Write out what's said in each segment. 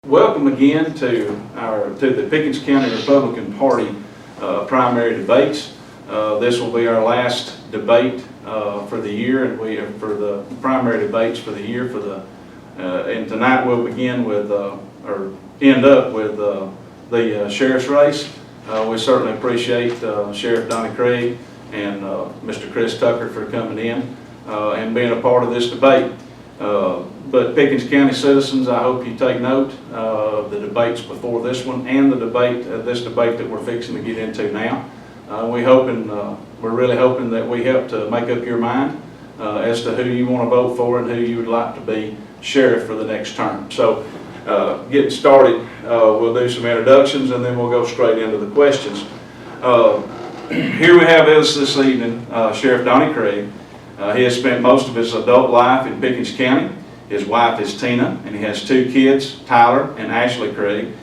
Welcome again to the Pickens County Republican Party primary debates. This will be our last debate for the year, and we have for the primary debates for the year. And tonight we'll begin with or end up with the sheriff's race. We certainly appreciate Sheriff Donnie Craig and Mr. Chris Tucker for coming in and being a part of this debate. But Pickens County citizens, I hope you take note of the debates before this one and the debate, this debate that we're fixing to get into now. We're really hoping that we help to make up your mind as to who you want to vote for and who you would like to be sheriff for the next term. So getting started, we'll do some introductions and then we'll go straight into the questions. Here we have us this evening, Sheriff Donnie Craig. He has spent most of his adult life in Pickens County. His wife is Tina, and he has two kids, Tyler and Ashley Craig.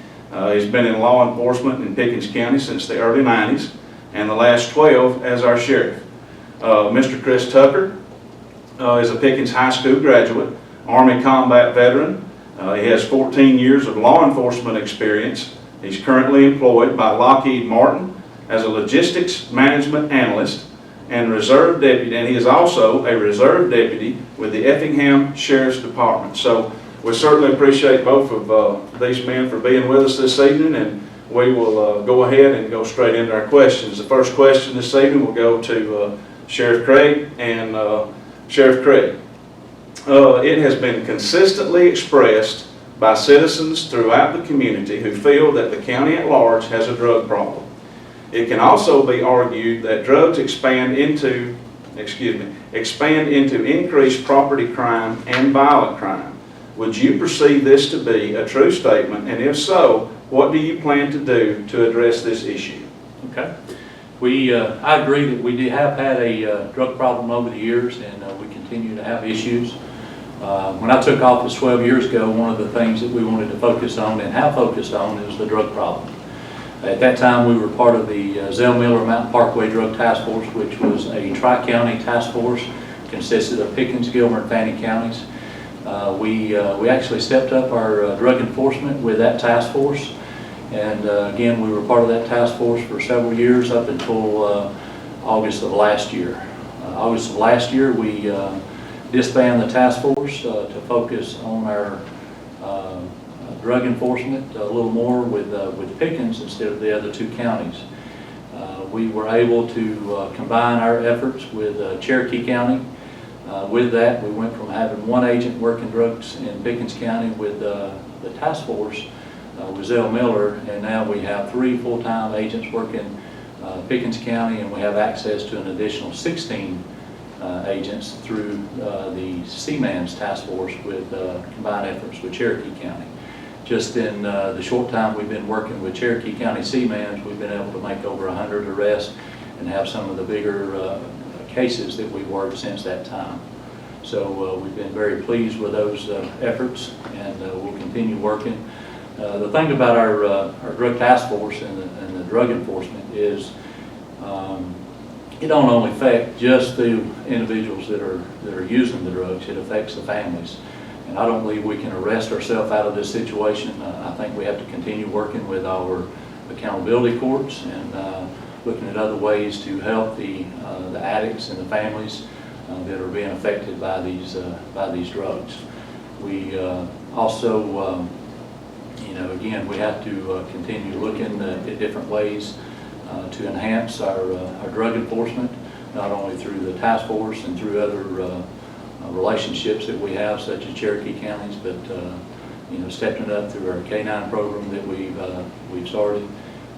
He's been in law enforcement in Pickens County since the early 90s, and the last 12 as our sheriff. Mr. Chris Tucker is a Pickens High School graduate, Army combat veteran. He has 14 years of law enforcement experience. He's currently employed by Lockheed Martin as a logistics management analyst and reserve deputy, and he is also a reserve deputy with the Effingham Sheriff's Department. So we certainly appreciate both of these men for being with us this evening, and we will go ahead and go straight into our questions. The first question this evening will go to Sheriff Craig. And Sheriff Craig, it has been consistently expressed by citizens throughout the community who feel that the county at large has a drug problem. It can also be argued that drugs expand into increased property crime and violent crime. Would you perceive this to be a true statement, and if so, what do you plan to do to address this issue? Okay. I agree that we have had a drug problem over the years, and we continue to have issues. When I took office 12 years ago, one of the things that we wanted to focus on and have focused on is the drug problem. At that time, we were part of the Zell Miller Mountain Parkway Drug Task Force, which was a tri-county task force, consisted of Pickens, Gilmer, and Fannin counties. We actually stepped up our drug enforcement with that task force, and again, we were part of that task force for several years up until August of last year. August of last year, we disbanded the task force to focus on our drug enforcement a little more with Pickens instead of the other two counties. We were able to combine our efforts with Cherokee County. With that, we went from having one agent working drugs in Pickens County with the task force with Zell Miller, and now we have 3 full-time agents working Pickens County, and we have access to an additional 16 agents through the Seaman's task force with combined efforts with Cherokee County. Just in the short time we've been working with Cherokee County Seaman's, we've been able to make over 100 arrests and have some of the bigger cases that we've worked since that time. So we've been very pleased with those efforts, and we'll continue working. The thing about our drug task force and the drug enforcement is it don't only affect just the individuals that are using the drugs, it affects the families. And I don't believe we can arrest ourselves out of this situation. I think we have to continue working with our accountability courts and looking at other ways to help the addicts and the families that are being affected by these drugs. We also, again, we have to continue looking at different ways to enhance our drug enforcement, not only through the task force and through other relationships that we have, such as Cherokee counties, but stepping it up through our K-9 program that we've started,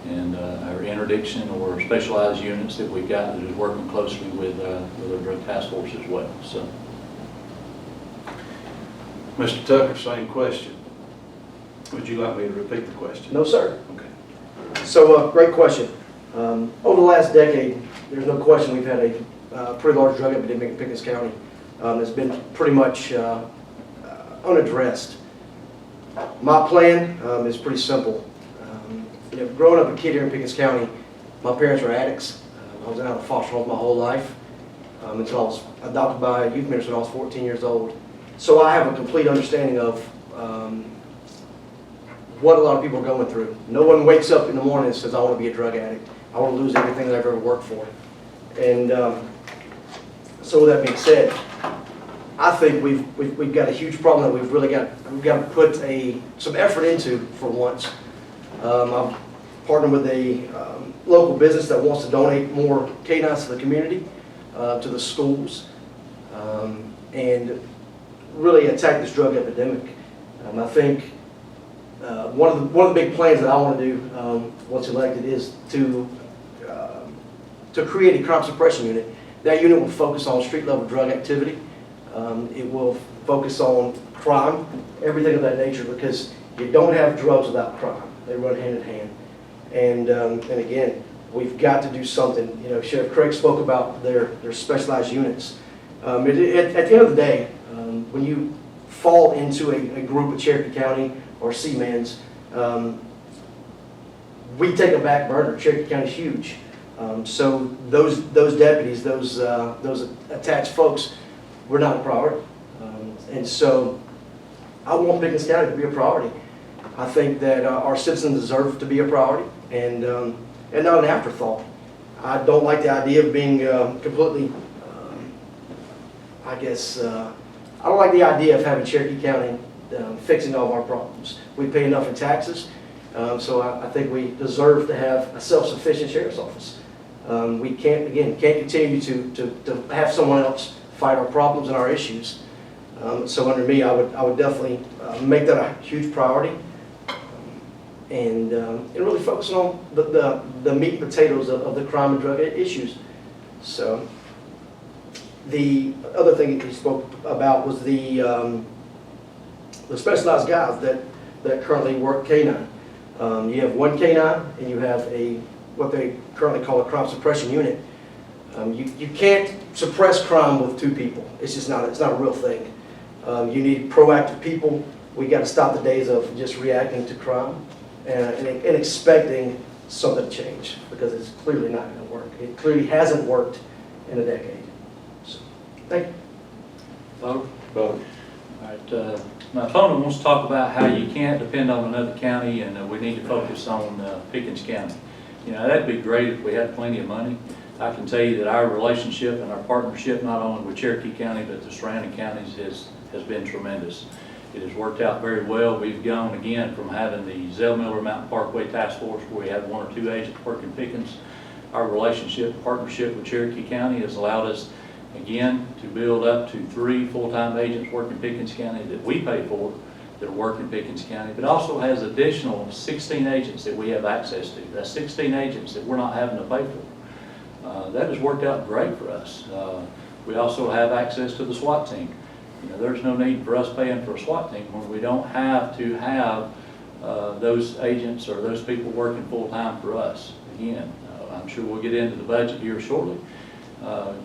and our interdiction or specialized units that we've got that is working closely with our drug task force as well. So, Mr. Tucker, same question. Would you like me to repeat the question? No, sir. Okay. So, great question. Over the last decade, there's no question we've had a pretty large drug epidemic in Pickens County. That's been pretty much unaddressed. My plan is pretty simple. Growing up a kid here in Pickens County, my parents were addicts. I was out of foster home my whole life until I was adopted by a youth minister when I was 14 years old. So I have a complete understanding of what a lot of people are going through. No one wakes up in the morning and says, I want to be a drug addict. I want to lose everything that I've ever worked for. And so with that being said, I think we've got a huge problem that we've got to put some effort into for once. I've partnered with a local business that wants to donate more canines to the community, to the schools, and really attack this drug epidemic. I think one of the big plans that I want to do once elected is to create a crime suppression unit. That unit will focus on street level drug activity. It will focus on crime, everything of that nature, because you don't have drugs without crime. They run hand in hand. And again, we've got to do something. You know, Sheriff Craig spoke about their specialized units. At the end of the day, when you fall into a group of Cherokee County or Seamans, we take a back burner. Cherokee County is huge. So those deputies, those attached folks, we're not a priority. And so I want Pickens County to be a priority. I think that our citizens deserve to be a priority and not an afterthought. I don't like the idea of being completely, I don't like the idea of having Cherokee County fixing all of our problems. We pay enough in taxes, so I think we deserve to have a self-sufficient sheriff's office. We can't continue to have someone else fight our problems and our issues. So under me, I would definitely make that a huge priority, and really focusing on the meat and potatoes of the crime and drug issues. So the other thing that he spoke about was the specialized guys that currently work canine. You have one canine, and you have what they currently call a crime suppression unit. You can't suppress crime with two people. It's just not. It's not a real thing. You need proactive people. We got to stop the days of just reacting to crime and expecting something to change, because it's clearly not going to work. It clearly hasn't worked in a decade. So, thank you. Vote. All right. My opponent wants to talk about how you can't depend on another county, and we need to focus on Pickens County. You know, that'd be great if we had plenty of money. I can tell you that our relationship and our partnership, not only with Cherokee County, but the surrounding counties, has been tremendous. It has worked out very well. We've gone, again, from having the Zell Miller Mountain Parkway Task Force, where we had 1 or 2 agents working Pickens. Our partnership with Cherokee County has allowed us, again, to build up to 3 full-time agents working Pickens County that we pay for, that are working Pickens County, but also has additional 16 agents that we have access to. That's 16 agents that we're not having to pay for. That has worked out great for us. We also have access to the SWAT team. You know, there's no need for us paying for a SWAT team when we don't have to have those agents or those people working full-time for us. Again, I'm sure we'll get into the budget here shortly.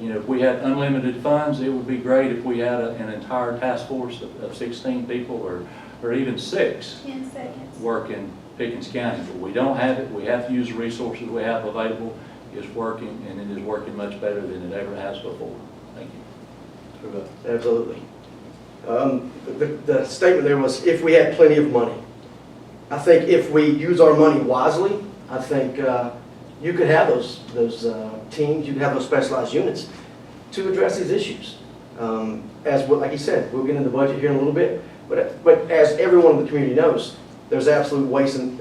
You know, if we had unlimited funds, it would be great if we had an entire task force of 16 people or even 6 working Pickens County. But we don't have it. We have to use the resources we have available. It's working, and it is working much better than it ever has before. Thank you. Absolutely. The statement there was, if we had plenty of money. I think if we use our money wisely, I think you could have those teams, you could have those specialized units to address these issues. Like you said, we'll get into the budget here in a little bit, but as everyone in the community knows, there's absolute waste and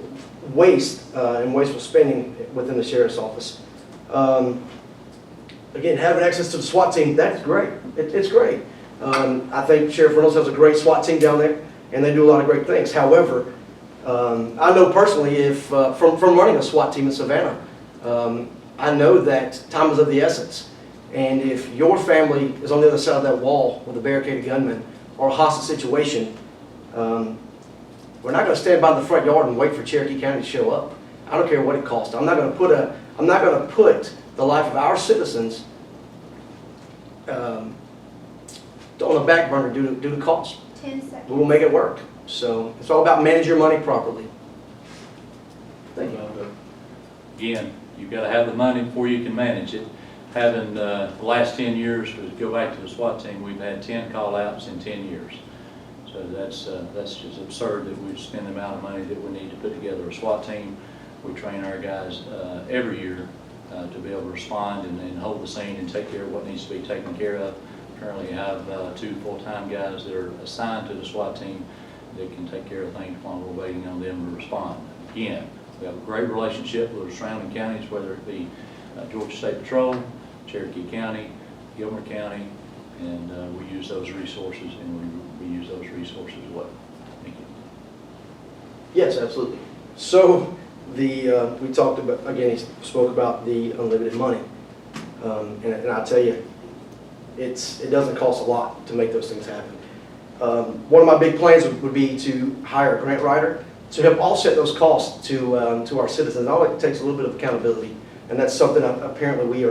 wasteful spending within the sheriff's office. Again, having access to the SWAT team, that's great. It's great. I think Sheriff Reynolds has a great SWAT team down there, and they do a lot of great things. However, I know personally, if from running a SWAT team in Savannah, I know that time is of the essence. And if your family is on the other side of that wall with a barricaded gunman or a hostage situation, we're not going to stand by the front yard and wait for Cherokee County to show up. I don't care what it costs. I'm not going to put the life of our citizens on the back burner due to cost. 10 seconds. We will make it work. So it's all about managing your money properly. Thank you. Again, you've got to have the money before you can manage it. Having the last 10 years, to go back to the SWAT team, we've had 10 call-outs in 10 years. So that's just absurd that we spend the amount of money that we need to put together a SWAT team. We train our guys every year to be able to respond and hold the scene and take care of what needs to be taken care of. Currently have 2 full-time guys that are assigned to the SWAT team that can take care of things while we're waiting on them to respond. Again, we have a great relationship with the surrounding counties, whether it be Georgia State Patrol, Cherokee County, Gilmer County, and we use those resources, and we use those resources well. Thank you. Yes, absolutely. So we talked about, again, he spoke about the unlimited money. And I'll tell you, it doesn't cost a lot to make those things happen. One of my big plans would be to hire a grant writer to help offset those costs to our citizens. All it takes a little bit of accountability, and that's something apparently we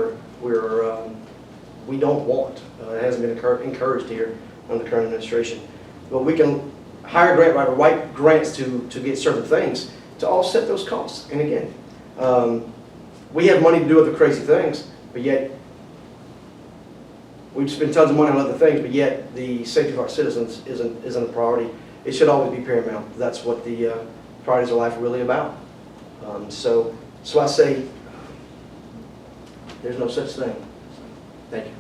don't want. It hasn't been encouraged here under the current administration. But we can hire a grant writer, write grants to get certain things to offset those costs. And again, we have money to do other crazy things, but yet we've spent tons of money on other things, but yet the safety of our citizens isn't a priority. It should always be paramount. That's what the priorities of life are really about. So I say there's no such thing. Thank you.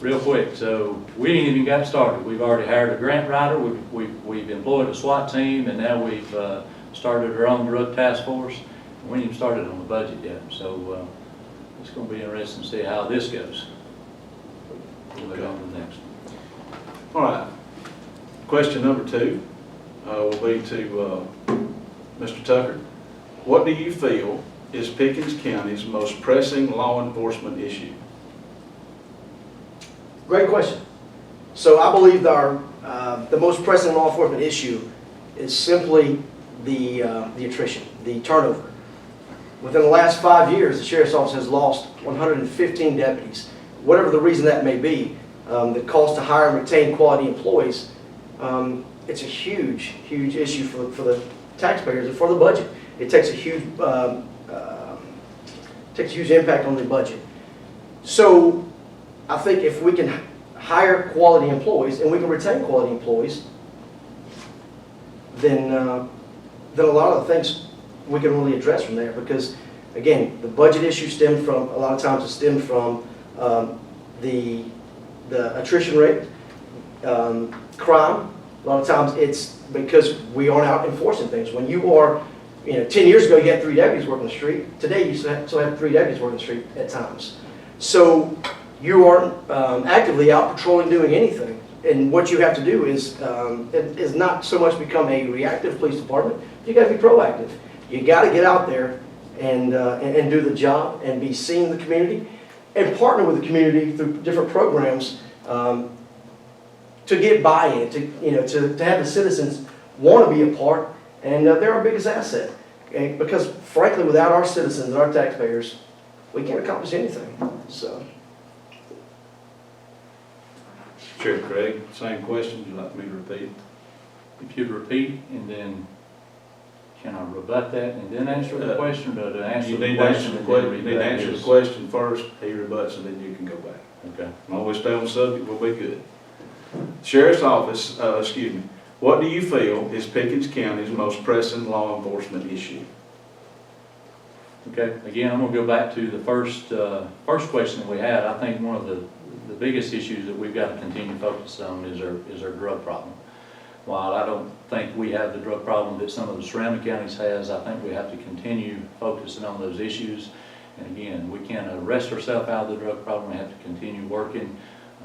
Real quick, so we ain't even got started. We've already hired a grant writer, we've employed a SWAT team, and now we've started our own drug task force. We ain't even started on the budget yet, so it's going to be interesting to see how this goes. We'll move on to the next one. All right. Question number 2 will be to Mr. Tucker. What do you feel is Pickens County's most pressing law enforcement issue? Great question. So I believe the most pressing law enforcement issue is simply the attrition, the turnover. Within the last 5 years, the Sheriff's Office has lost 115 deputies. Whatever the reason that may be, the cost to hire and retain quality employees, it's a huge, huge issue for the taxpayers and for the budget. It takes a huge impact on the budget. So I think if we can hire quality employees and we can retain quality employees, then a lot of the things we can really address from there. Because again, the budget issue stemmed from, a lot of times it stemmed from the attrition rate, crime. A lot of times it's because we aren't out enforcing things. When you are, 10 years ago you had 3 deputies working the street. Today you still have 3 deputies working the street at times. So you aren't actively out patrolling doing anything. And what you have to do is not so much become a reactive police department. You got to be proactive. You got to get out there and do the job and be seen in the community and partner with the community through different programs to get buy-in, to have the citizens want to be a part, and they're our biggest asset. Okay? Because frankly, without our citizens and our taxpayers, we can't accomplish anything. So. Sheriff Craig, same question. Would you like me to repeat it? If you'd repeat, and then can I rebut that and then answer the question, or to answer the question and then You need to answer the question first, he rebuts, and then you can go back. Okay. As long as we stay on the subject, we'll be good. Sheriff's Office, what do you feel is Pickens County's most pressing law enforcement issue? Okay, again, I'm going to go back to the first question that we had. I think one of the biggest issues that we've got to continue to focus on is our drug problem. While I don't think we have the drug problem that some of the surrounding counties has, I think we have to continue focusing on those issues. And again, we can't arrest ourselves out of the drug problem. We have to continue working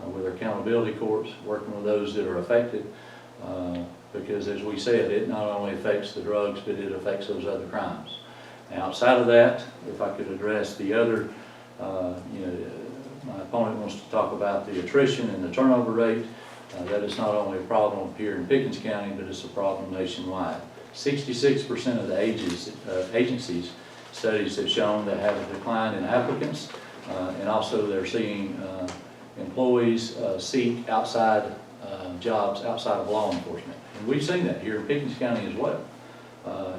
with our accountability courts, working with those that are affected. Because as we said, it not only affects the drugs, but it affects those other crimes. Now, outside of that, if I could address the other, my opponent wants to talk about the attrition and the turnover rate. That is not only a problem here in Pickens County, but it's a problem nationwide. 66% of the agencies studies have shown that have a decline in applicants, and also they're seeing employees seek outside jobs outside of law enforcement. And we've seen that here in Pickens County as well.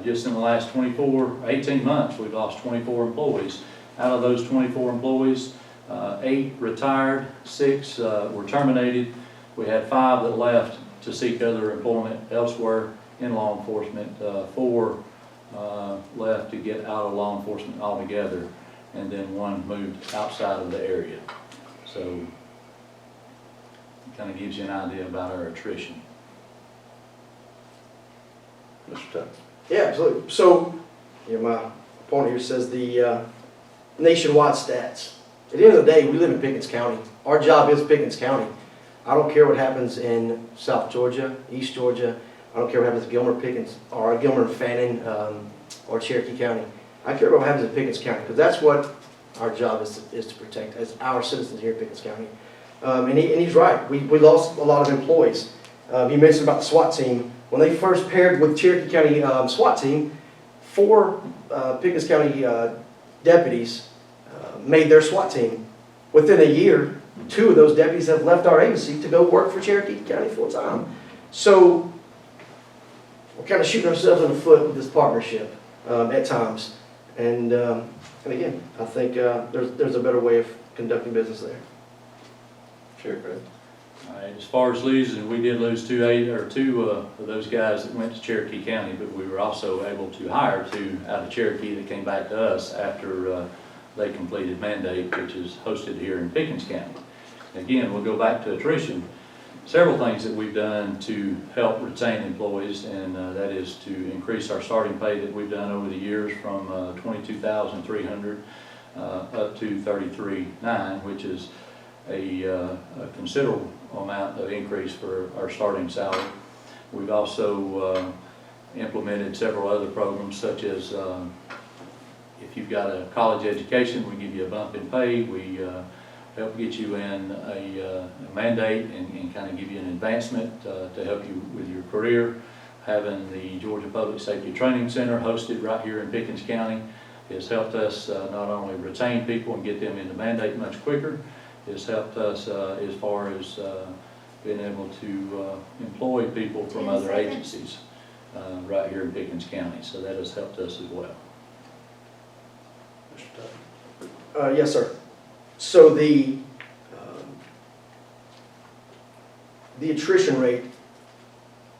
Just in the last 18 months, we've lost 24 employees. Out of those 24 employees, 8 retired, 6 were terminated, We had 5 that left to seek other employment elsewhere in law enforcement, 4 left to get out of law enforcement altogether, and then 1 moved outside of the area. So it kind of gives you an idea about our attrition. Mr. Tuck. Yeah, absolutely. So, my opponent here says the nationwide stats. At the end of the day, we live in Pickens County. Our job is Pickens County. I don't care what happens in South Georgia, East Georgia. I don't care what happens in Gilmer, Pickens, or Gilmer, Fannin, or Cherokee County. I care about what happens in Pickens County, because that's what our job is to protect as our citizens here in Pickens County. And he's right. We lost a lot of employees. He mentioned about the SWAT team. When they first paired with Cherokee County SWAT team, 4 Pickens County deputies made their SWAT team. Within a year, 2 of those deputies have left our agency to go work for Cherokee County full time. So we're kind of shooting ourselves in the foot with this partnership at times. And again, I think there's a better way of conducting business there. Sheriff Craig. All right, as far as losing, we did lose 2 of those guys that went to Cherokee County, but we were also able to hire 2 out of Cherokee that came back to us after they completed mandate, which is hosted here in Pickens County. Again, we'll go back to attrition. Several things that we've done to help retain employees, and that is to increase our starting pay that we've done over the years from $22,300 up to $33,900, which is a considerable amount of increase for our starting salary. We've also implemented several other programs, such as if you've got a college education, we give you a bump in pay. We help get you in a mandate and kind of give you an advancement to help you with your career. Having the Georgia Public Safety Training Center hosted right here in Pickens County has helped us not only retain people and get them into mandate much quicker, it's helped us as far as being able to employ people from other agencies right here in Pickens County. So that has helped us as well. Mr. Tuck. Yes, sir. So the attrition rate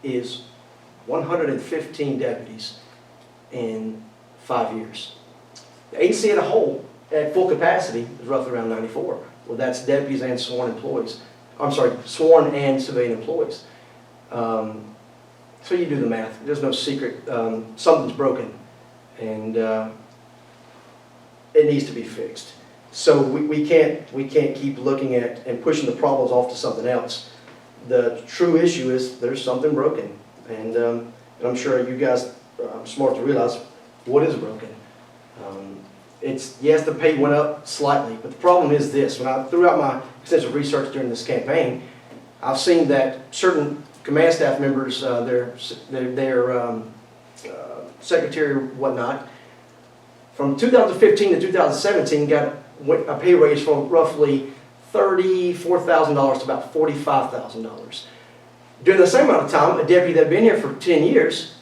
is 115 deputies in 5 years. The agency as a whole, at full capacity, is roughly around 94. Well, that's deputies and sworn employees. I'm sorry, sworn and civilian employees. So you do the math. There's no secret. Something's broken, and it needs to be fixed. So we can't keep looking at and pushing the problems off to something else. The true issue is there's something broken, and I'm sure you guys are smart to realize what is broken. It's, yes, the pay went up slightly, but the problem is this. Throughout my extensive research during this campaign, I've seen that certain command staff members, their secretary or whatnot, from 2015 to 2017 got a pay raise from roughly $34,000 to about $45,000. During the same amount of time, a deputy that had been here for 10 years,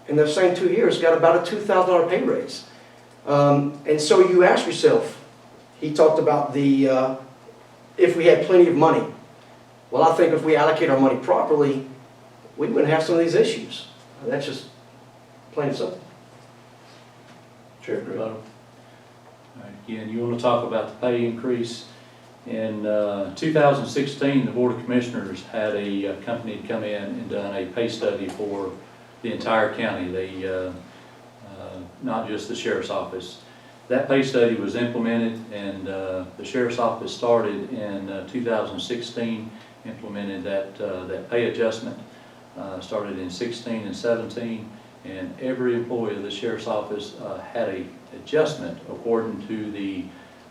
in those same 2 years, got about a $2,000 pay raise. And so you ask yourself, he talked about if we had plenty of money. Well, I think if we allocate our money properly, we wouldn't have some of these issues. That's just plain and simple. Sheriff Craig. All right, again, you want to talk about the pay increase. In 2016, the Board of Commissioners had a company come in and done a pay study for the entire county. They not just the Sheriff's Office. That pay study was implemented, and the Sheriff's Office started in 2016, implemented that pay adjustment, started in 16 and 17, and every employee of the Sheriff's Office had a adjustment according to the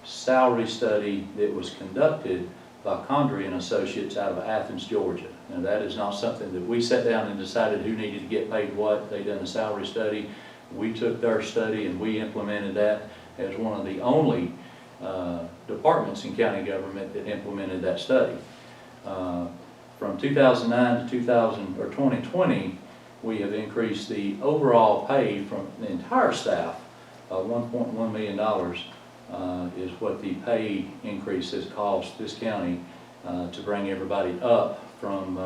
salary study that was conducted by Condrey and Associates out of Athens, Georgia. Now, that is not something that we sat down and decided who needed to get paid what. They done a salary study. We took their study and we implemented that as one of the only departments in county government that implemented that study. From 2009 to 2020, we have increased the overall pay from the entire staff. $1.1 million is what the pay increase has cost this county to bring everybody up from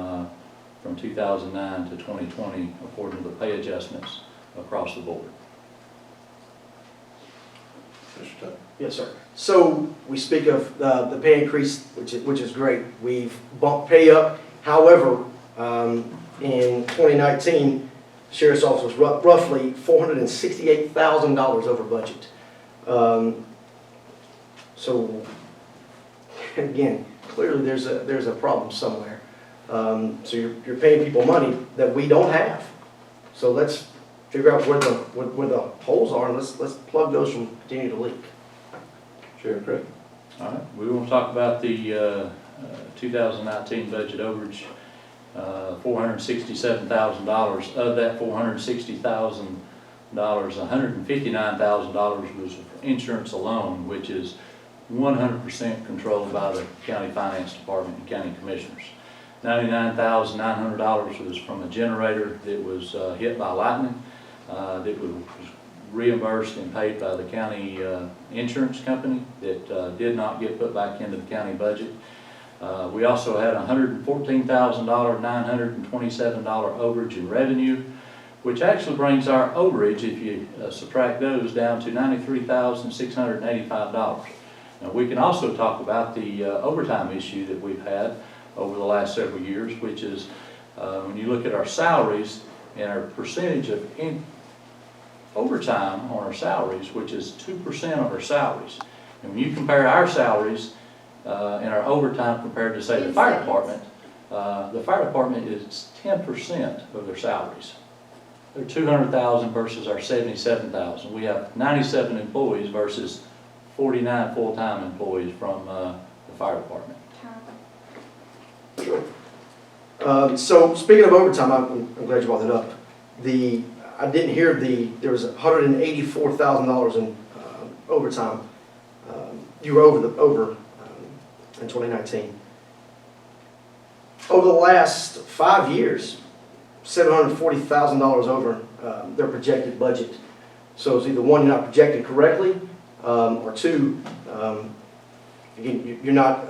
2009 to 2020 according to the pay adjustments across the board. Mr. Tucker. Yes, sir. So we speak of the pay increase, which is great. We've bumped pay up. However, in 2019, the sheriff's office was roughly $468,000 over budget. So again, clearly there's a problem somewhere. So you're paying people money that we don't have. So let's figure out where the holes are, and let's plug those from continuing to leak. Sheriff Craig. All right, we want to talk about the 2019 budget overage, $467,000. Of that $460,000, $159,000 was for insurance alone, which is 100% controlled by the county finance department and county commissioners. $99,900 was from a generator that was hit by lightning, that was reimbursed and paid by the county insurance company that did not get put back into the county budget. We also had $114,927 overage in revenue, which actually brings our overage, if you subtract those, down to $93,685. Now, we can also talk about the overtime issue that we've had over the last several years, which is when you look at our salaries and our percentage of overtime on our salaries, which is 2% of our salaries. And when you compare our salaries and our overtime compared to, say, the fire department is 10% of their salaries. They're $200,000 versus our $77,000. We have 97 employees versus 49 full-time employees from the fire department. Sure. So speaking of overtime, I'm glad you brought that up. I didn't hear there was $184,000 in overtime. You were over in 2019. Over the last 5 years, $740,000 over their projected budget. So it's either one, you're not projected correctly, or two, you're not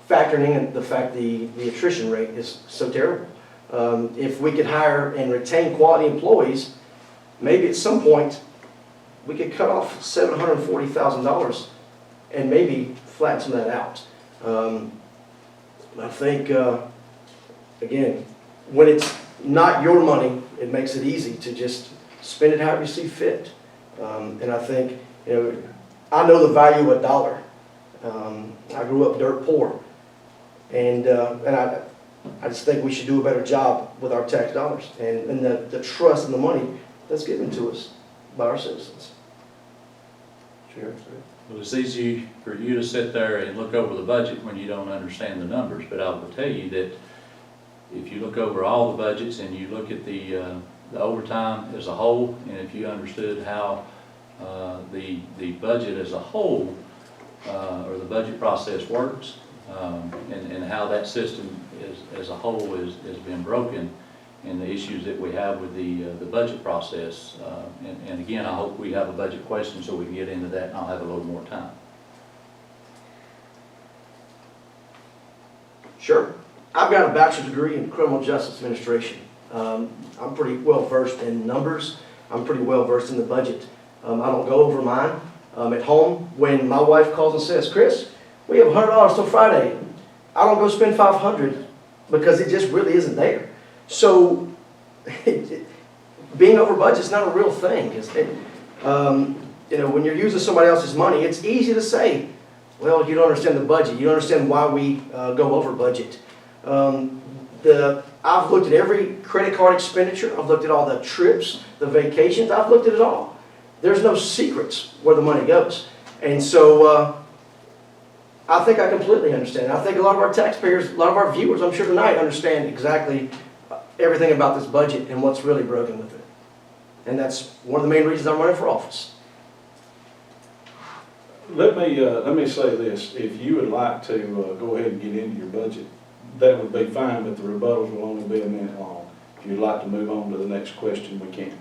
factoring in the fact the attrition rate is so terrible. If we could hire and retain quality employees, maybe at some point we could cut off $740,000 and maybe flatten some of that out. I think, again, when it's not your money, it makes it easy to just spend it however you see fit. And I think, I know the value of a dollar. I grew up dirt poor, and I just think we should do a better job with our tax dollars and the trust and the money that's given to us by our citizens. Sheriff. Well, it's easy for you to sit there and look over the budget when you don't understand the numbers, but I will tell you that if you look over all the budgets and you look at the overtime as a whole, and if you understood how the budget as a whole, or the budget process works, and how that system as a whole has been broken, and the issues that we have with the budget process. And again, I hope we have a budget question so we can get into that, and I'll have a little more time. Sure. I've got a bachelor's degree in criminal justice administration. I'm pretty well versed in numbers. I'm pretty well versed in the budget. I don't go over mine. At home, when my wife calls and says, "Chris, we have $100 till Friday," I don't go spend $500 because it just really isn't there. So being over budget is not a real thing. When you're using somebody else's money, it's easy to say, "Well, you don't understand the budget. You don't understand why we go over budget." I've looked at every credit card expenditure. I've looked at all the trips, the vacations. I've looked at it all. There's no secrets where the money goes. And so I think I completely understand. I think a lot of our taxpayers, a lot of our viewers, I'm sure tonight, understand exactly everything about this budget and what's really broken with it. And that's one of the main reasons I'm running for office. Let me say this. If you would like to go ahead and get into your budget, that would be fine, but the rebuttals will only be a minute long. If you'd like to move on to the next question, we can.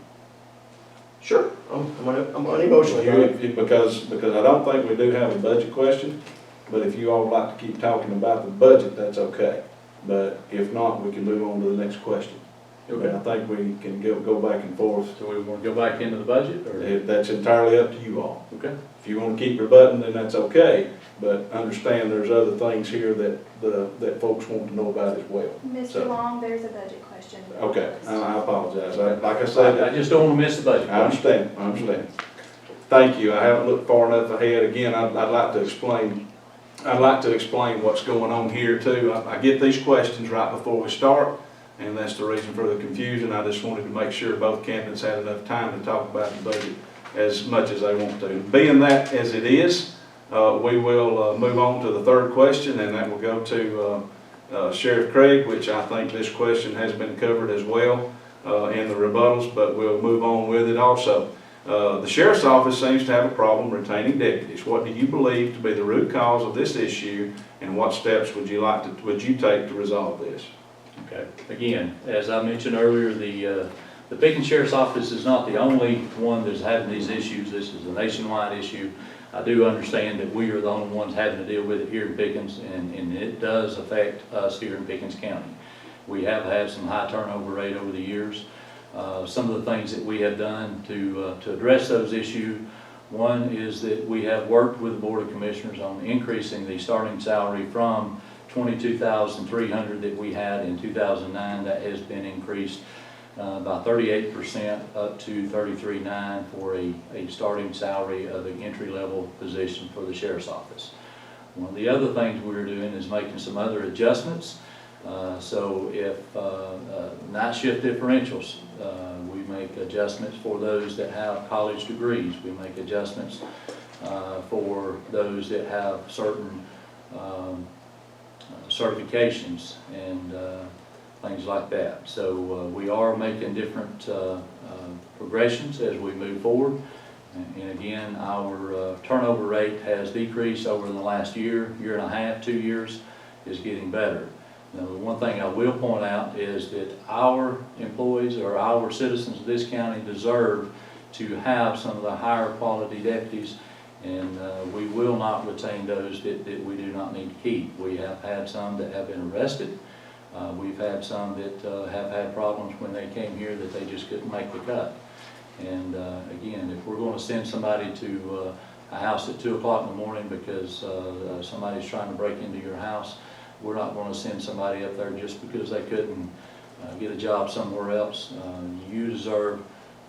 Sure, I'm unemotional. Because I don't think we do have a budget question. But if you all would like to keep talking about the budget, that's okay. But if not, we can move on to the next question. Okay. I think we can go back and forth. So we want to go back into the budget, or? That's entirely up to you all. Okay. If you want to keep rebutting, then that's okay, but understand there's other things here that folks want to know about as well. Mr. So- Long, there's a budget question. Okay, I apologize. Like I said, I just don't want to miss the budget. I understand. Thank you. I haven't looked far enough ahead. Again, I'd like to explain what's going on here too. I get these questions right before we start, and that's the reason for the confusion. I just wanted to make sure both candidates had enough time to talk about the budget as much as they want to. Being that as it is, we will move on to the third question, and that will go to Sheriff Craig, which I think this question has been covered as well in the rebuttals, but we'll move on with it also. The Sheriff's Office seems to have a problem retaining deputies. What do you believe to be the root cause of this issue, and what steps would you take to resolve this? Okay. Again, as I mentioned earlier, the Pickens Sheriff's Office is not the only one that's having these issues. This is a nationwide issue. I do understand that we are the only ones having to deal with it here in Pickens, and it does affect us here in Pickens County. We have had some high turnover rate over the years. Some of the things that we have done to address those issues, one is that we have worked with the Board of Commissioners on increasing the starting salary from $22,300 that we had in 2009. That has been increased by 38% up to $33,900 for a starting salary of an entry-level position for the Sheriff's Office. One of the other things we're doing is making some other adjustments. So if night shift differentials, we make adjustments for those that have college degrees. We make adjustments for those that have certain certifications and things like that. So we are making different progressions as we move forward. And again, our turnover rate has decreased over the last year and a half, 2 years is getting better. Now, the one thing I will point out is that our employees or our citizens of this county deserve to have some of the higher quality deputies, and we will not retain those that we do not need to keep. We have had some that have been arrested. We've had some that have had problems when they came here that they just couldn't make the cut. And again, if we're going to send somebody to a house at 2 o'clock in the morning because somebody's trying to break into your house, we're not going to send somebody up there just because they couldn't get a job somewhere else. You deserve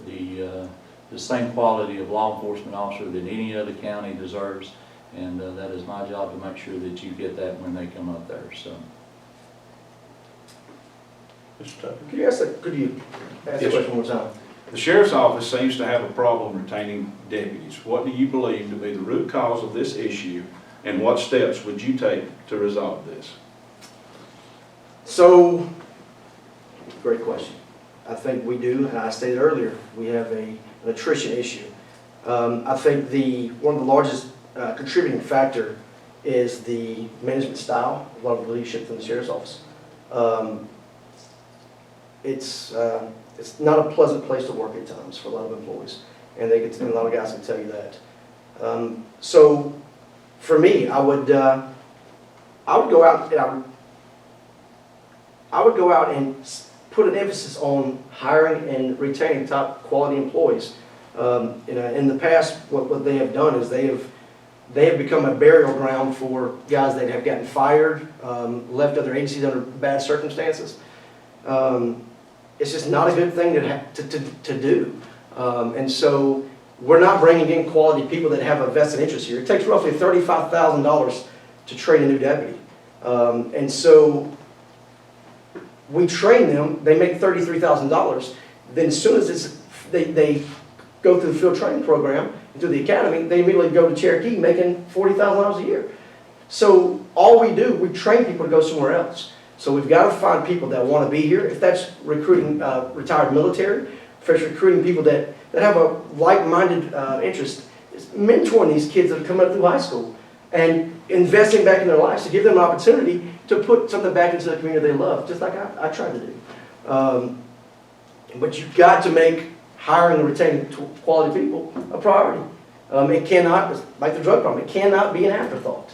the same quality of law enforcement officer that any other county deserves, and that is my job to make sure that you get that when they come up there. So. Could you ask the question one more time? The Sheriff's Office seems to have a problem retaining deputies. What do you believe to be the root cause of this issue, and what steps would you take to resolve this? So, great question. I think we do, and I stated earlier, we have an attrition issue. I think one of the largest contributing factor is the management style, a lot of leadership from the Sheriff's Office. It's not a pleasant place to work at times for a lot of employees, and a lot of guys can tell you that. So, for me, I would go out and put an emphasis on hiring and retaining top quality employees. In the past, what they have done is they have become a burial ground for guys that have gotten fired, left other agencies under bad circumstances. It's just not a good thing to do. And so we're not bringing in quality people that have a vested interest here. It takes roughly $35,000 to train a new deputy. And so we train them, they make $33,000. Then as soon as they go through the field training program, into the academy, they immediately go to Cherokee making $40,000 a year. So all we do, we train people to go somewhere else. So we've got to find people that want to be here. If that's recruiting retired military, if it's recruiting people that have a like-minded interest, it's mentoring these kids that are coming up through high school and investing back in their lives to give them an opportunity to put something back into the community they love, just like I tried to do. But you've got to make hiring and retaining quality people a priority. It cannot, like the drug problem, it cannot be an afterthought.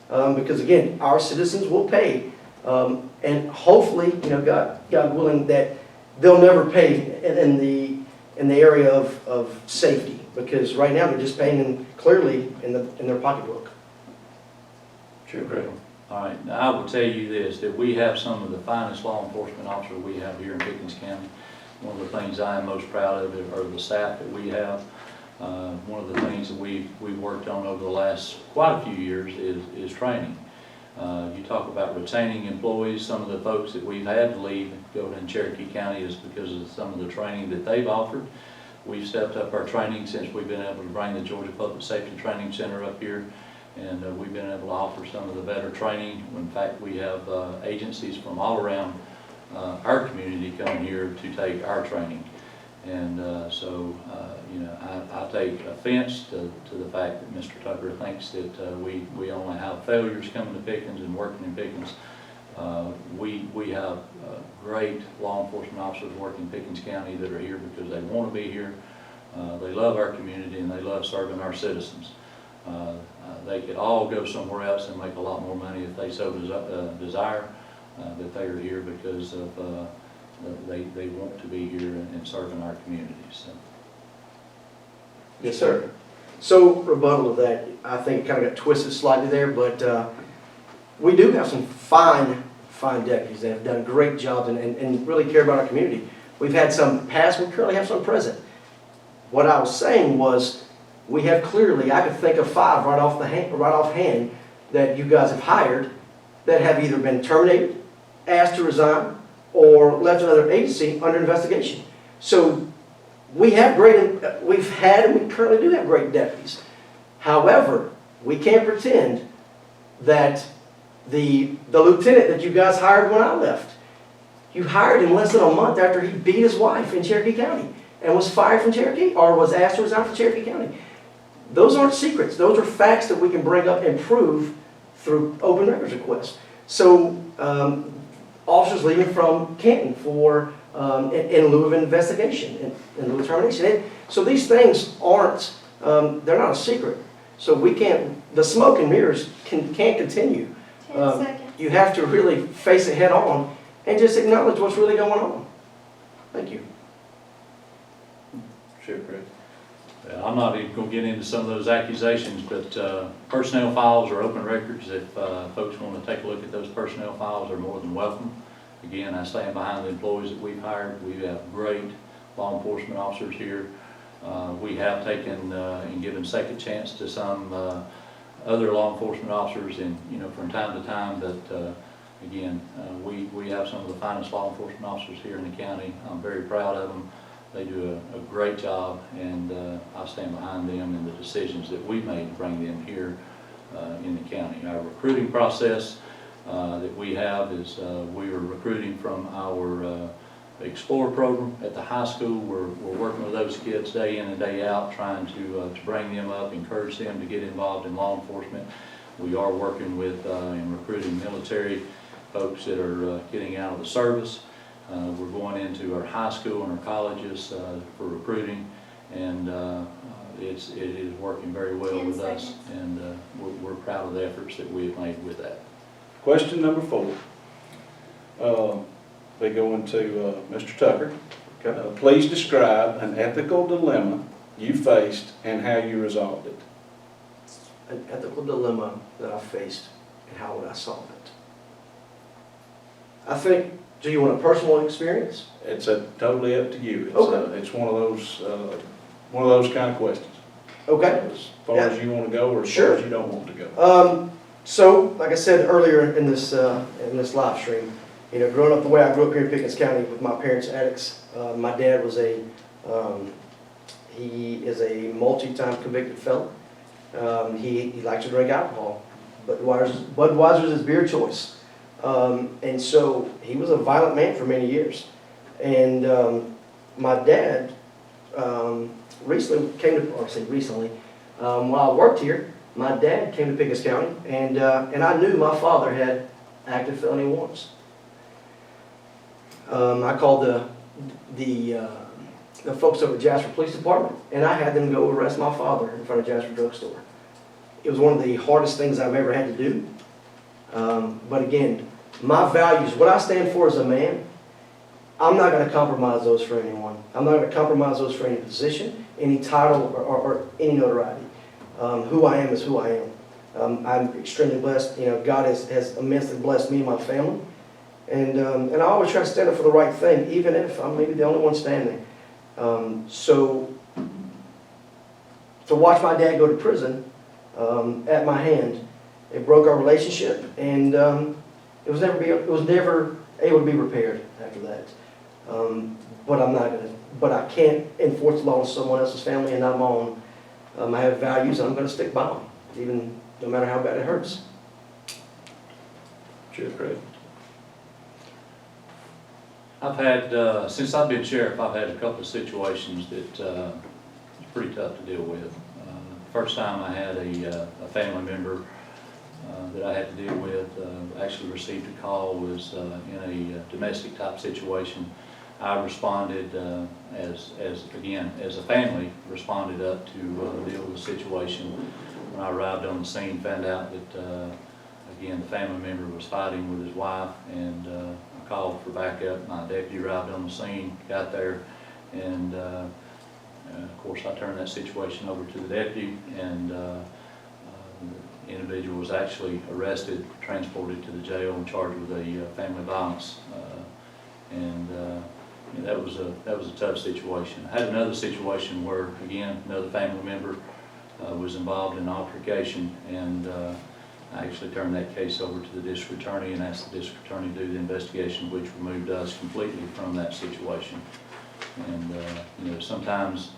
because again, our citizens will pay, and hopefully, God willing, that they'll never pay in the area of safety, because right now they're just paying clearly in their pocketbook. Sure, Craig. All right, now I will tell you this, that we have some of the finest law enforcement officers we have here in Pickens County. One of the things I am most proud of are the staff that we have. One of the things that we've worked on over the last quite a few years is training. You talk about retaining employees. Some of the folks that we've had to leave go to Cherokee County is because of some of the training that they've offered. We've stepped up our training since we've been able to bring the Georgia Public Safety Training Center up here, and we've been able to offer some of the better training. In fact, we have agencies from all around our community coming here to take our training. And I take offense to the fact that Mr. Tucker thinks that we only have failures coming to Pickens and working in Pickens. We have great law enforcement officers working in Pickens County that are here because they want to be here. They love our community and they love serving our citizens. They could all go somewhere else and make a lot more money if they so desire, but they are here because of they want to be here and serving our communities. So. Yes, sir. So, rebuttal of that, I think kind of got twisted slightly there, but we do have some fine deputies that have done great jobs and really care about our community. We've had some past, we currently have some present. What I was saying was, we have clearly, I could think of 5 right offhand that you guys have hired that have either been terminated, asked to resign, or left another agency under investigation. So we've had and we currently do have great deputies. However, we can't pretend that the lieutenant that you guys hired when I left, you hired him less than a month after he beat his wife in Cherokee County and was fired from Cherokee or was asked to resign from Cherokee County. Those aren't secrets. Those are facts that we can bring up and prove through open records requests. So officers leaving from Canton for in lieu of investigation, in lieu of termination. So these things aren't, they're not a secret. So we can't, the smoke and mirrors can't continue. 10 seconds. You have to really face it head on and just acknowledge what's really going on. Thank you. Sure, Craig. I'm not even going to get into some of those accusations, but personnel files are open records. If folks want to take a look at those personnel files, they're more than welcome. Again, I stand behind the employees that we've hired. We have great law enforcement officers here. We have taken and given second chance to some other law enforcement officers, and from time to time. But again, we have some of the finest law enforcement officers here in the county. I'm very proud of them. They do a great job, and I stand behind them in the decisions that we've made to bring them here in the county. Our recruiting process that we have is we are recruiting from our Explorer program at the high school. We're working with those kids day in and day out, trying to bring them up, encourage them to get involved in law enforcement. We are working with and recruiting military folks that are getting out of the service. We're going into our high school and our colleges for recruiting, and it is working very well with us, and we're proud of the efforts that we have made with that. Question number 4. We go into Mr. Tucker. Okay. Please describe an ethical dilemma you faced and how you resolved it. An ethical dilemma that I faced and how would I solve it? I think, do you want a personal experience? It's totally up to you. It's, Okay. it's one of those kind of questions. Okay. As far as you want to go, or as Sure. far as you don't want to go. So, like I said earlier in this live stream, growing up the way I grew up here in Pickens County with my parents addicts. My dad was he is a multi-time convicted felon. He likes to drink alcohol, but Budweiser's his beer choice. And so he was a violent man for many years. And my dad while I worked here, my dad came to Pickens County, and I knew my father had active felony warrants. I called the folks over at Jasper Police Department, and I had them go arrest my father in front of Jasper Drugstore. It was one of the hardest things I've ever had to do. But again, my values, what I stand for as a man, I'm not going to compromise those for anyone. I'm not going to compromise those for any position, any title, or any notoriety. Who I am is who I am. I'm extremely blessed. You know, God has immensely blessed me and my family. And I always try to stand up for the right thing, even if I'm maybe the only one standing. So to watch my dad go to prison at my hand, it broke our relationship, and it was never able to be repaired after that. But I'm not gonna. But I can't enforce the law on someone else's family and not my own. I have values, and I'm going to stick by them, even no matter how bad it hurts. Sheriff Craig. I've had, since I've been sheriff, I've had a couple of situations that it's pretty tough to deal with. First time I had a family member that I had to deal with, actually received a call, was in a domestic type situation. I responded as a family, responded up to deal with the situation. When I arrived on the scene, found out that, again, the family member was fighting with his wife, and I called for backup. My deputy arrived on the scene, got there, and of course I turned that situation over to the deputy, and the individual was actually arrested, transported to the jail, and charged with a family violence. That was a tough situation. I had another situation where, again, another family member was involved in an altercation, and I actually turned that case over to the district attorney and asked the district attorney to do the investigation, which removed us completely from that situation. And you know, sometimes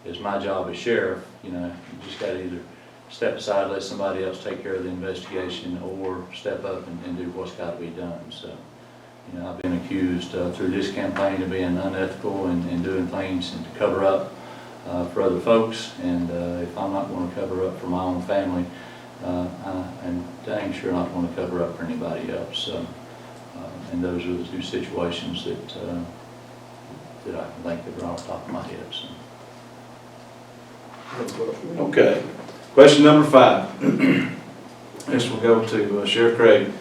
it's my job as sheriff. You know, you just got to either step aside, let somebody else take care of the investigation, or step up and do what's got to be done. So, you know, I've been accused through this campaign of being unethical and doing things and to cover up for other folks. And if I'm not going to cover up for my own family, I'm dang sure not going to cover up for anybody else. So, and those are the two situations that I can think of right off the top of my head. So. Okay. Question number 5. This will go to Sheriff Craig.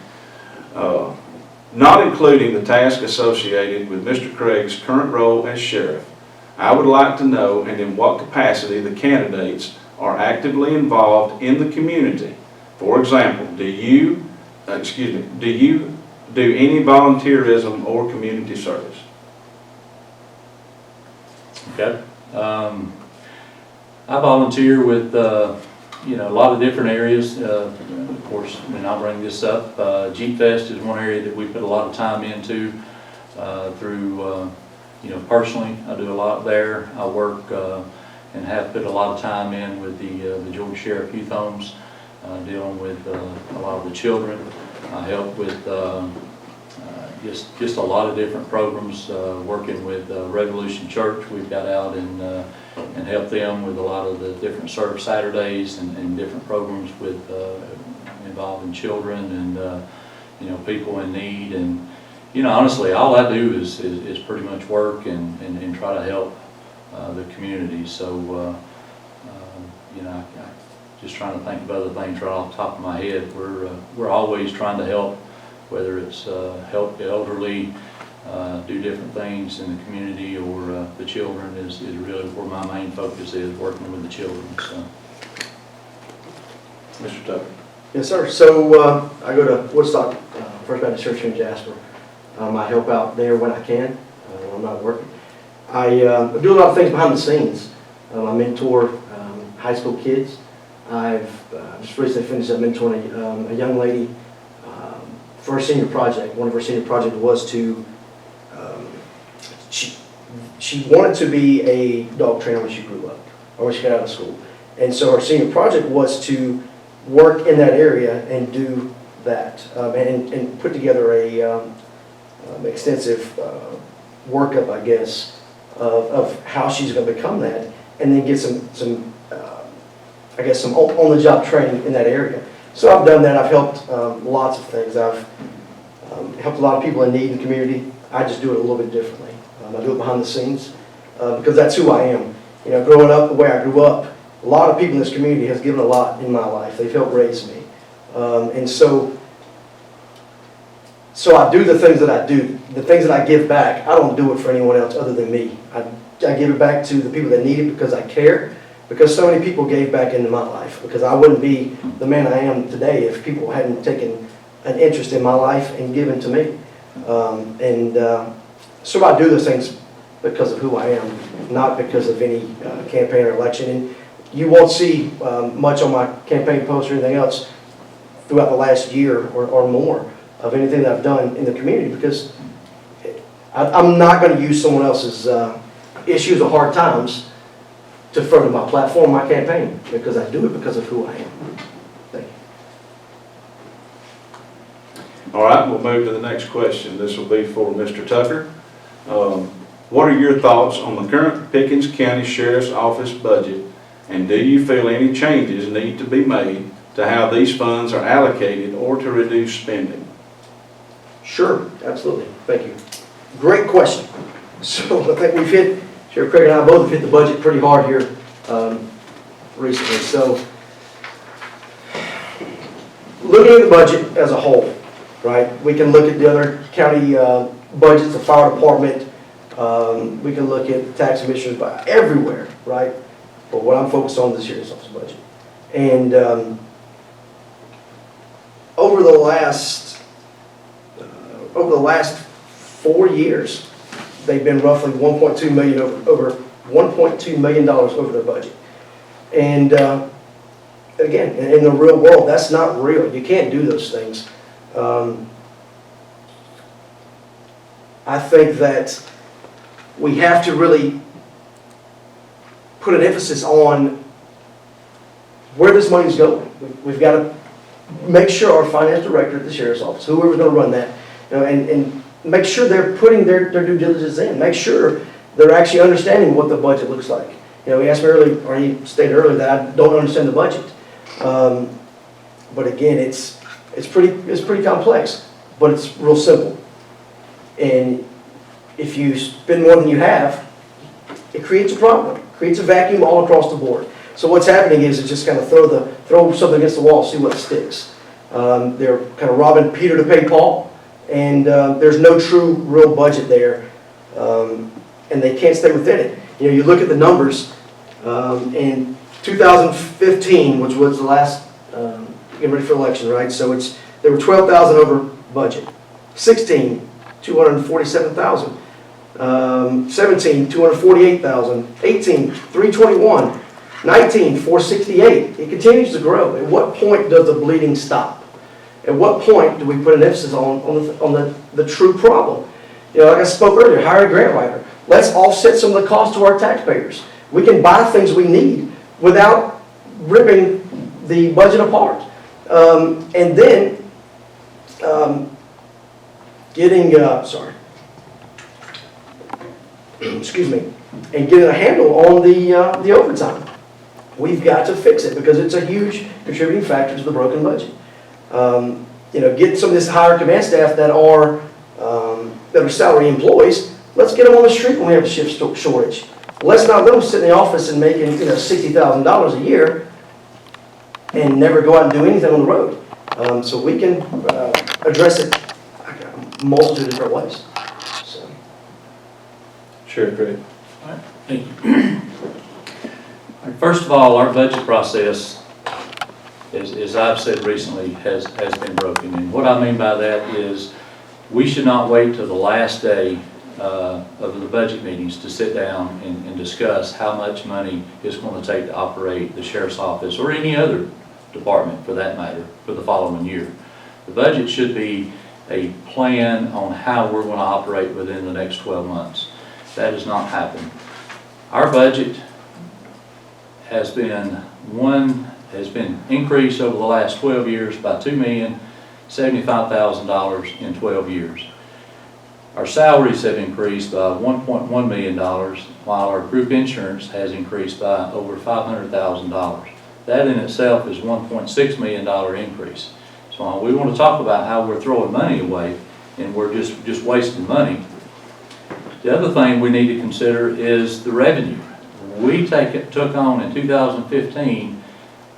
Not including the task associated with Mr. Craig's current role as sheriff, I would like to know, and in what capacity the candidates are actively involved in the community. For example, do you do any volunteerism or community service? Okay. I volunteer with you know, a lot of different areas. Of course, and I'll bring this up. Jeep Fest is one area that we put a lot of time into through, you know, personally, I do a lot there. I work and have put a lot of time in with the Georgia Sheriff Youth Homes, dealing with a lot of the children. I help with just a lot of different programs, working with Revolution Church. We've got out and help them with a lot of the different service Saturdays and different programs with involving children and you know, people in need. And you know, honestly, all I do is pretty much work and try to help the community. So you know, I just trying to think of other things right off the top of my head. We're always trying to help, whether it's help the elderly, do different things in the community, or the children is really where my main focus is, working with the children. So. Mr. Tucker. Yes, sir. So I go to Woodstock First Baptist Church here in Jasper. I help out there when I can, when I'm not working. I do a lot of things behind the scenes. I mentor high school kids. I've just recently finished up mentoring a young lady for her senior project. One of her senior projects was to, she wanted to be a dog trainer when she grew up, or when she got out of school. And so her senior project was to work in that area and do that, and put together a extensive workup, I guess, of how she's going to become that, and then get some I guess some on-the-job training in that area. So I've done that. I've helped lots of things. I've helped a lot of people in need in the community. I just do it a little bit differently. I do it behind the scenes because that's who I am. You know, growing up the way I grew up, a lot of people in this community has given a lot in my life. They've helped raise me. And so So I do the things that I do, the things that I give back. I don't do it for anyone else other than me. I give it back to the people that need it because I care, because so many people gave back into my life, because I wouldn't be the man I am today if people hadn't taken an interest in my life and given to me. So I do those things because of who I am, not because of any campaign or election. And you won't see much on my campaign post or anything else throughout the last year or more of anything that I've done in the community, because I'm not going to use someone else's issues or hard times to further my platform, my campaign, because I do it because of who I am. Thank you. All right, we'll move to the next question. This will be for Mr. Tucker. What are your thoughts on the current Pickens County Sheriff's Office budget, and do you feel any changes need to be made to how these funds are allocated or to reduce spending? Sure, absolutely. Thank you. Great question. So I think we've hit, Sheriff Craig and I both have hit the budget pretty hard here recently. So looking at the budget as a whole, right? We can look at the other county budgets, the fire department. We can look at tax commissioners by everywhere, right? But what I'm focused on is the sheriff's office budget. And over the last 4 years, they've been roughly $1.2 million over $1.2 million over their budget. And again, in the real world, that's not real. You can't do those things. I think that we have to really put an emphasis on where this money's going. We've got to make sure our finance director at the sheriff's office, whoever's going to run that, and make sure they're putting their due diligence in. Make sure they're actually understanding what the budget looks like. He asked me earlier, or he stated earlier, that I don't understand the budget. But again, it's pretty complex, but it's real simple. And if you spend more than you have, it creates a problem. It creates a vacuum all across the board. So what's happening is it's just kind of throw something against the wall, see what sticks. They're kind of robbing Peter to pay Paul, and there's no true, real budget there, and they can't stay within it. You look at the numbers. In 2015, which was the last getting ready for election, right? So they were 12,000 over budget. 16, 247,000. 17, 248,000. 18, 321. 19, 468. It continues to grow. At what point does the bleeding stop? At what point do we put an emphasis on the true problem? Like I spoke earlier, hire a grant writer. Let's offset some of the cost to our taxpayers. We can buy things we need without ripping the budget apart. And then and getting a handle on the overtime. We've got to fix it because it's a huge contributing factor to the broken budget. Get some of this higher command staff that are salary employees. Let's get them on the street when we have a shift shortage. Let's not let them sit in the office and making $60,000 a year and never go out and do anything on the road. So we can address it a multitude of different ways. So. Sheriff Craig. All right, thank you. First of all, our budget process, as I've said recently, has been broken. And what I mean by that is we should not wait till the last day of the budget meetings to sit down and discuss how much money it's going to take to operate the sheriff's office or any other department for that matter for the following year. The budget should be a plan on how we're going to operate within the next 12 months. That has not happened. Our budget has been increased over the last 12 years by $2,075,000 in 12 years. Our salaries have increased by $1.1 million, while our group insurance has increased by over $500,000. That in itself is $1.6 million increase. So we want to talk about how we're throwing money away and we're just wasting money. The other thing we need to consider is the revenue. We took on in 2015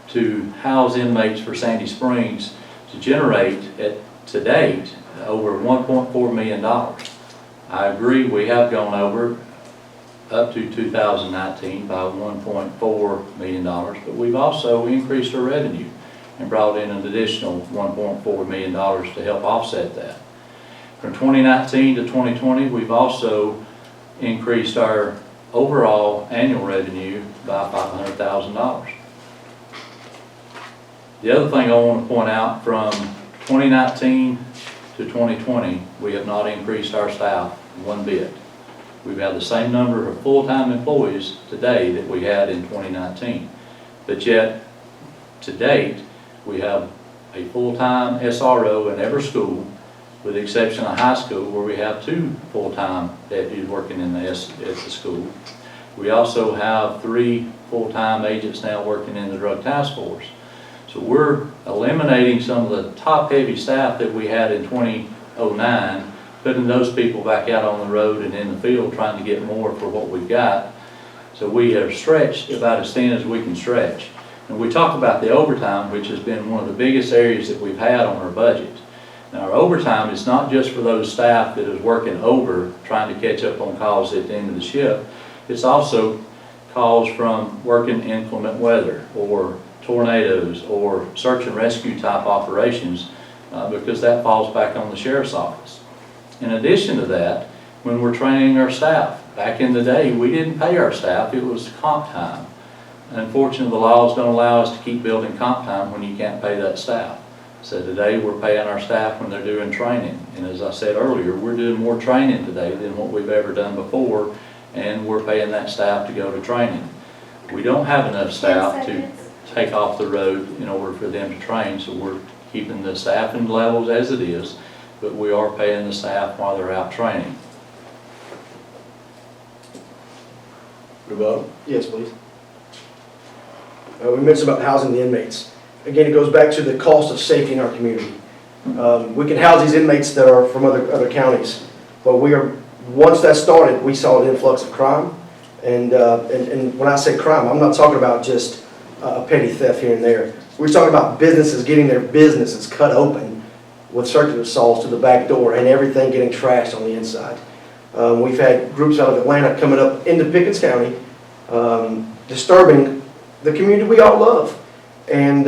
to house inmates for Sandy Springs to generate to date over $1.4 million. I agree, we have gone over up to 2019 by $1.4 million, but we've also increased our revenue and brought in an additional $1.4 million to help offset that. From 2019 to 2020, we've also increased our overall annual revenue by $500,000. The other thing I want to point out, from 2019 to 2020, we have not increased our staff one bit. We've had the same number of full-time employees today that we had in 2019. But yet, to date, we have a full-time SRO in every school, with the exception of high school, where we have 2 full-time deputies working at the school. We also have 3 full-time agents now working in the drug task force. So we're eliminating some of the top-heavy staff that we had in 2009, putting those people back out on the road and in the field trying to get more for what we've got. So we have stretched about as thin as we can stretch. And we talk about the overtime, which has been one of the biggest areas that we've had on our budget. Now, our overtime is not just for those staff that is working over, trying to catch up on calls at the end of the shift. It's also calls from working inclement weather or tornadoes or search and rescue type operations, because that falls back on the sheriff's office. In addition to that, when we're training our staff, back in the day, we didn't pay our staff, it was comp time. Unfortunately, the laws don't allow us to keep building comp time when you can't pay that staff. So today, we're paying our staff when they're doing training. And as I said earlier, we're doing more training today than what we've ever done before, and we're paying that staff to go to training. We don't have enough staff to take off the road in order for them to train, so we're keeping the staffing levels as it is, but we are paying the staff while they're out training. Rebuttal? Yes, please. We mentioned about housing the inmates. Again, it goes back to the cost of safety in our community. We can house these inmates that are from other counties, but once that started, we saw an influx of crime. And when I say crime, I'm not talking about just a petty theft here and there. We're talking about businesses getting their businesses cut open with circular saws to the back door and everything getting trashed on the inside. We've had groups out of Atlanta coming up into Pickens County, disturbing the community we all love. And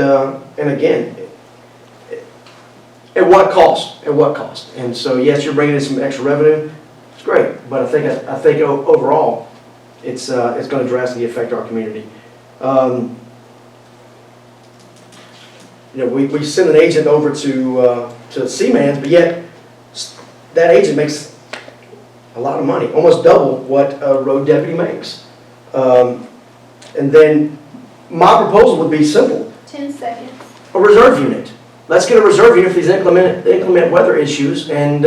again, at what cost? At what cost? And so, yes, you're bringing in some extra revenue. It's great, but I think overall, it's going to drastically affect our community. We send an agent over to Seaman's, but yet that agent makes a lot of money, almost double what a road deputy makes. And then my proposal would be simple. 10 seconds. A reserve unit. Let's get a reserve unit for these inclement weather issues, and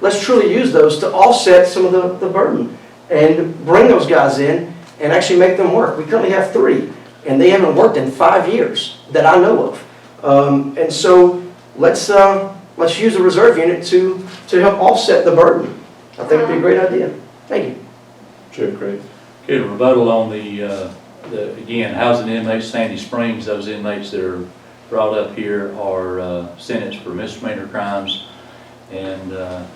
let's truly use those to offset some of the burden and bring those guys in and actually make them work. We currently have 3, and they haven't worked in 5 years that I know of. And so let's use the reserve unit to help offset the burden. I think it'd be a great idea. Thank you. Sheriff Craig. Okay, a rebuttal on the again, housing inmates, Sandy Springs. Those inmates that are brought up here are sentenced for misdemeanor crimes, and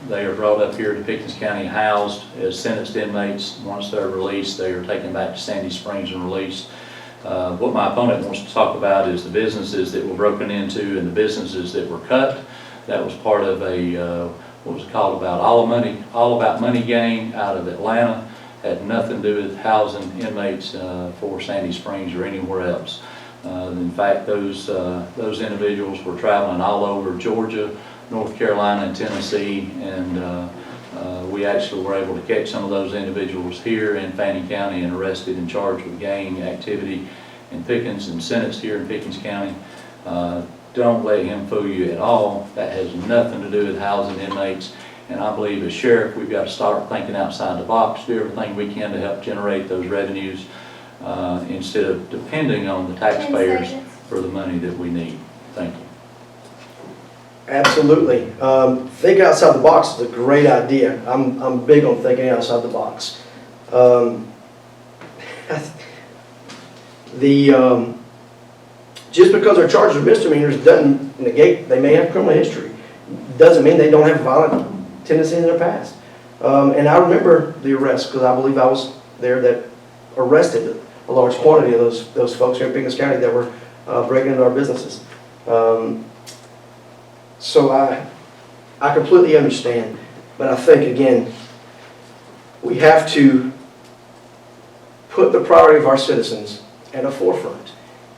they are brought up here to Pickens County housed as sentenced inmates. Once they're released, they are taken back to Sandy Springs and released. What my opponent wants to talk about is the businesses that were broken into and the businesses that were cut. That was part of a what was called all about money gang out of Atlanta. Had nothing to do with housing inmates for Sandy Springs or anywhere else. In fact, those individuals were traveling all over Georgia, North Carolina, and Tennessee, and we actually were able to catch some of those individuals here in Fannin County and arrested and charged with gang activity in Pickens and sentenced here in Pickens County. Don't let him fool you at all. That has nothing to do with housing inmates. And I believe as sheriff, we've got to start thinking outside the box, do everything we can to help generate those revenues instead of depending on the taxpayers for the money that we need. Thank you. Absolutely. Think outside the box is a great idea. I'm big on thinking outside the box. Just because they're charged with misdemeanors doesn't negate they may have criminal history. doesn't mean they don't have violent tendencies in their past. And I remember the arrest, because I believe I was there that arrested a large quantity of those folks here in Pickens County that were breaking into our businesses. So I completely understand, but I think, again, we have to put the priority of our citizens at a forefront.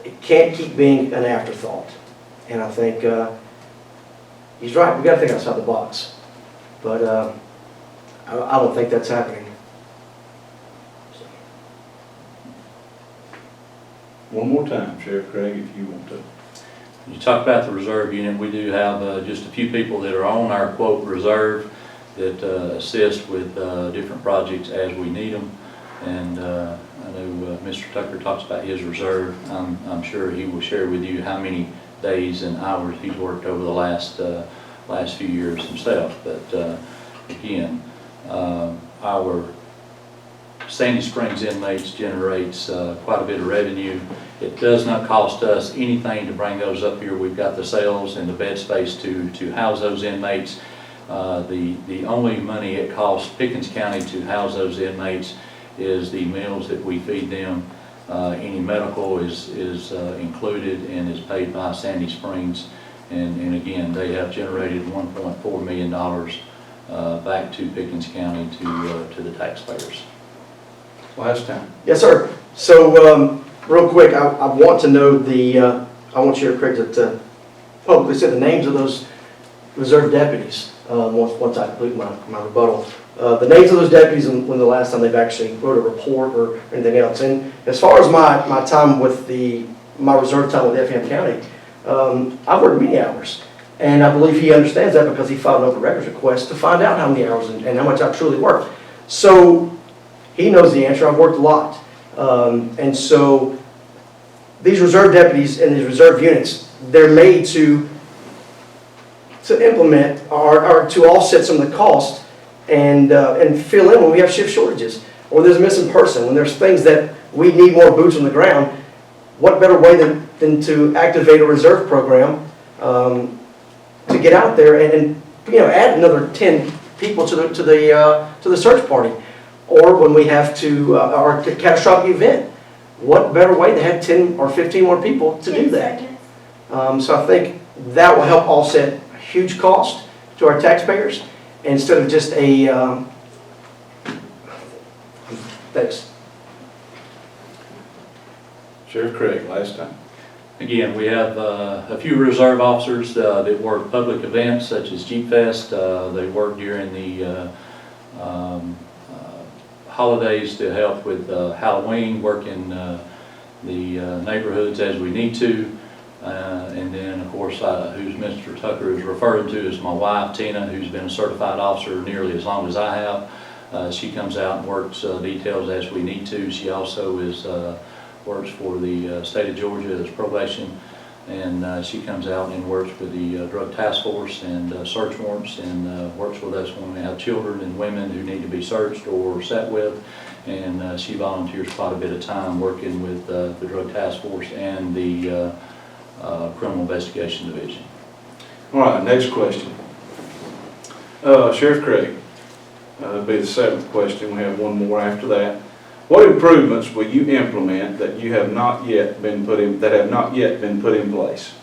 It can't keep being an afterthought. And I think he's right, we've got to think outside the box. But I don't think that's happening. One more time, Sheriff Craig, if you want to. You talk about the reserve unit. We do have just a few people that are on our quote reserve that assist with different projects as we need them. And I know Mr. Tucker talks about his reserve. I'm sure he will share with you how many days and hours he's worked over the last few years himself. But again, our Sandy Springs Inmates generates quite a bit of revenue. It does not cost us anything to bring those up here. We've got the cells and the bed space to house those inmates. The only money it costs Pickens County to house those inmates is the meals that we feed them. Any medical is included and is paid by Sandy Springs. And again, they have generated $1.4 million back to Pickens County to the taxpayers. Last time. Yes, sir. So, real quick, I want to know I want Sheriff Craig to publicly say the names of those reserve deputies once I complete my rebuttal. The names of those deputies and when the last time they've actually wrote a report or anything else. And as far as my time with my reserve time with Effingham County, I've worked many hours. And I believe he understands that because he filed an open records request to find out how many hours and how much I truly worked. So he knows the answer. I've worked a lot. And so these reserve deputies and these reserve units, they're made to implement or to offset some of the cost and fill in when we have shift shortages or there's a missing person, when there's things that we need more boots on the ground. What better way than to activate a reserve program to get out there and add another 10 people to the search party, or when we have to or a catastrophic event. What better way to have 10 or 15 more people to do that? So I think that will help offset a huge cost to our taxpayers instead of just a thanks. Sheriff Craig, last time. Again, we have a few reserve officers that work public events such as Jeep Fest. They work during the holidays to help with Halloween, work in the neighborhoods as we need to. And then, of course, who's Mr. Tucker is referring to is my wife, Tina, who's been a certified officer nearly as long as I have. She comes out and works details as we need to. She also works for the state of Georgia as probation, and she comes out and works with the drug task force and search warrants, and works with us when we have children and women who need to be searched or sat with, and she volunteers quite a bit of time working with the drug task force and the criminal investigation division. All right, next question. Sheriff Craig, that'll be the 7th question. We have one more after that. What improvements will you implement that have not yet been put in place?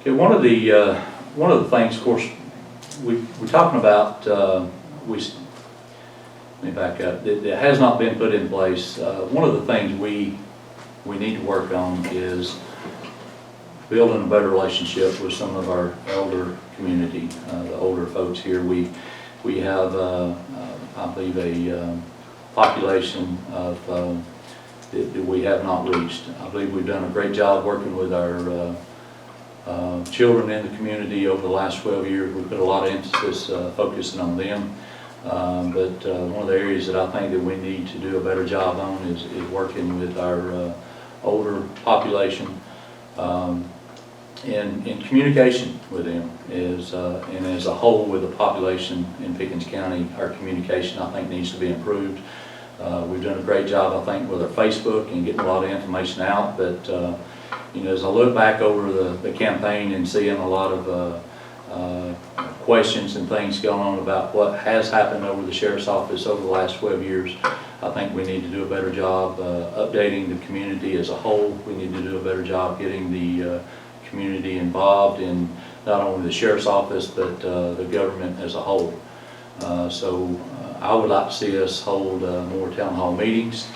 Okay, one of the things, of course, we're talking about. Let me back up. That has not been put in place. One of the things we need to work on is building a better relationship with some of our elder community, the older folks here. We have, I believe, a population of that we have not reached. I believe we've done a great job working with our children in the community over the last 12 years. We put a lot of emphasis focusing on them. But one of the areas that I think that we need to do a better job on is working with our older population. In communication with them and as a whole with the population in Pickens County, our communication I think needs to be improved. We've done a great job I think with our Facebook and getting a lot of information out, but you know, as I look back over the campaign and seeing a lot of questions and things going on about what has happened over the sheriff's office over the last 12 years, I think we need to do a better job updating the community as a whole. We need to do a better job getting the community involved in not only the sheriff's office, but the government as a whole. So I would like to see us hold more town hall meetings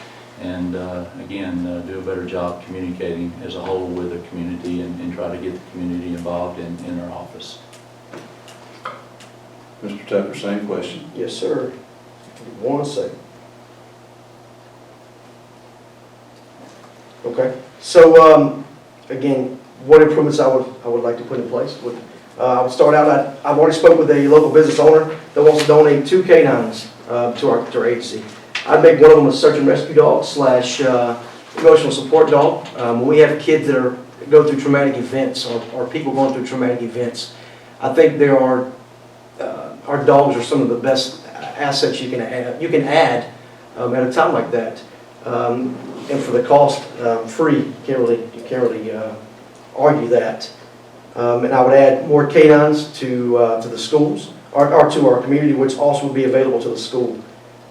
and again, do a better job communicating as a whole with the community and try to get the community involved in our office. Mr. Tucker, same question. Yes, sir. 1 second. Okay. So again, what improvements I would like to put in place? I would start out. I've already spoke with a local business owner that wants to donate 2 canines to our agency. I'd make one of them a search and rescue dog / emotional support dog. When we have kids that go through traumatic events or people going through traumatic events, I think our dogs are some of the best assets you can add at a time like that. And for the cost, free, you can't really argue that. And I would add more canines to the schools or to our community, which also would be available to the school.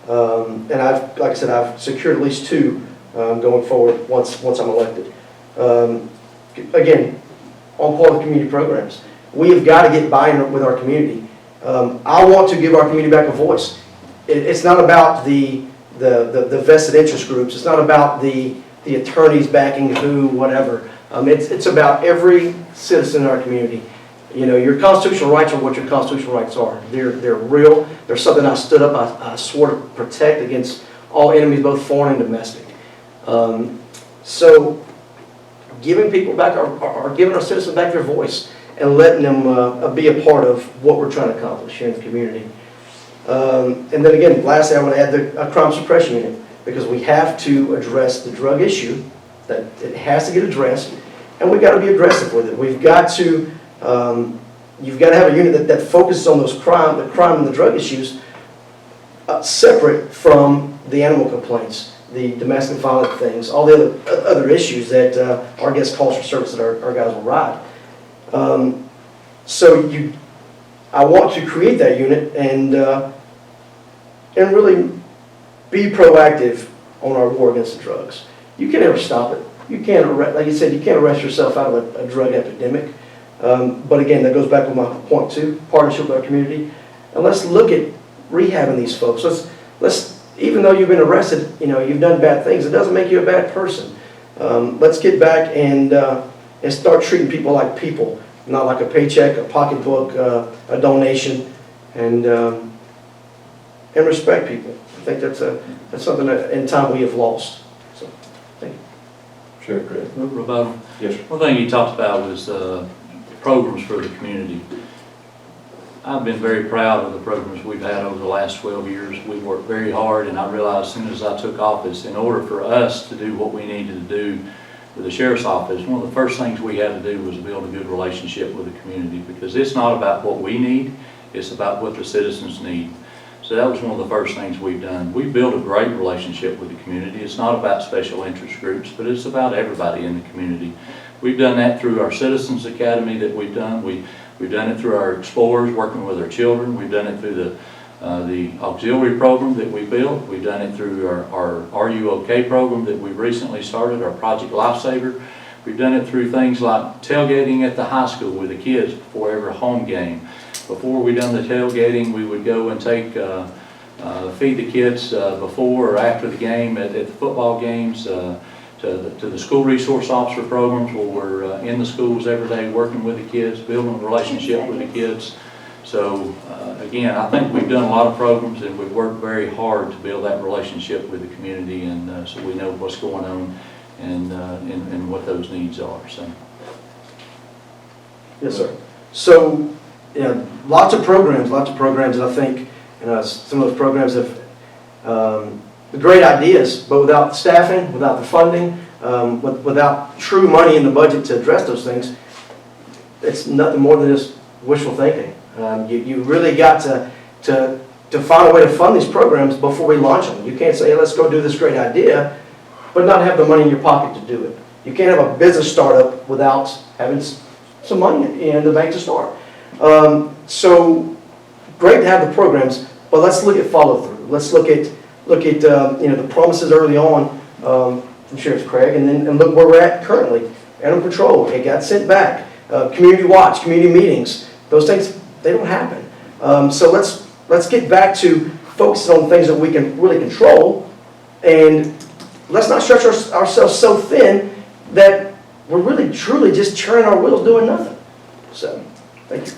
And like I said, I've secured at least 2 going forward once I'm elected. Again, on part of the community programs, we have got to get buy-in with our community. I want to give our community back a voice. It's not about the vested interest groups. It's not about the attorneys backing who, whatever. It's about every citizen in our community. You know, your constitutional rights are what your constitutional rights are. They're real. They're something I stood up. I swore to protect against all enemies, both foreign and domestic. So, giving people back giving our citizens back their voice and letting them be a part of what we're trying to accomplish here in the community. And then again, lastly, I want to add a crime suppression unit, because we have to address the drug issue. That it has to get addressed, and we've got to be aggressive with it. We've got to, you've got to have a unit that focuses on the crime and the drug issues, separate from the animal complaints, the domestic violent things, all the other issues that our guest calls for service that our guys will ride. I want to create that unit and really be proactive on our war against the drugs. You can never stop it. You can't arrest, like you said, you can't arrest yourself out of a drug epidemic. But again, that goes back to my point 2, partnership with our community. And let's look at rehabbing these folks. Let's even though you've been arrested, you know, you've done bad things, it doesn't make you a bad person. Let's get back and start treating people like people, not like a paycheck, a pocketbook, a donation, and respect people. I think that's something that in time we have lost. So, thank you. Sure, Craig. Roberto? Yes, sir. One thing you talked about was programs for the community. I've been very proud of the programs we've had over the last 12 years. We've worked very hard, and I realized as soon as I took office, in order for us to do what we needed to do with the sheriff's office, one of the first things we had to do was build a good relationship with the community, because it's not about what we need, it's about what the citizens need. So that was one of the first things we've done. We built a great relationship with the community. It's not about special interest groups, but it's about everybody in the community. We've done that through our Citizens Academy that we've done. We've done it through our Explorers, working with our children. We've done it through the auxiliary program that we built. We've done it through our Are You OK program that we recently started, our Project Lifesaver. We've done it through things like tailgating at the high school with the kids before every home game. Before we done the tailgating, we would go and take feed the kids before or after the game at the football games, to the school resource officer programs where we're in the schools every day working with the kids, building a relationship with the kids. So again, I think we've done a lot of programs, and we've worked very hard to build that relationship with the community, and so we know what's going on and what those needs are. So. Yes, sir. So, you know, lots of programs, and I think some of those programs have great ideas, but without the staffing, without the funding, without true money in the budget to address those things, it's nothing more than just wishful thinking. You really got to find a way to fund these programs before we launch them. You can't say, hey, let's go do this great idea, but not have the money in your pocket to do it. You can't have a business startup without having some money in the bank to start. So great to have the programs, but let's look at follow through. Let's look at the promises early on from Sheriff Craig, and look where we're at currently. Animal control, it got sent back. Community watch, community meetings, those things, they don't happen. So let's get back to focusing on things that we can really control, and let's not stretch ourselves so thin that we're really truly just churning our wheels doing nothing. So, thank you.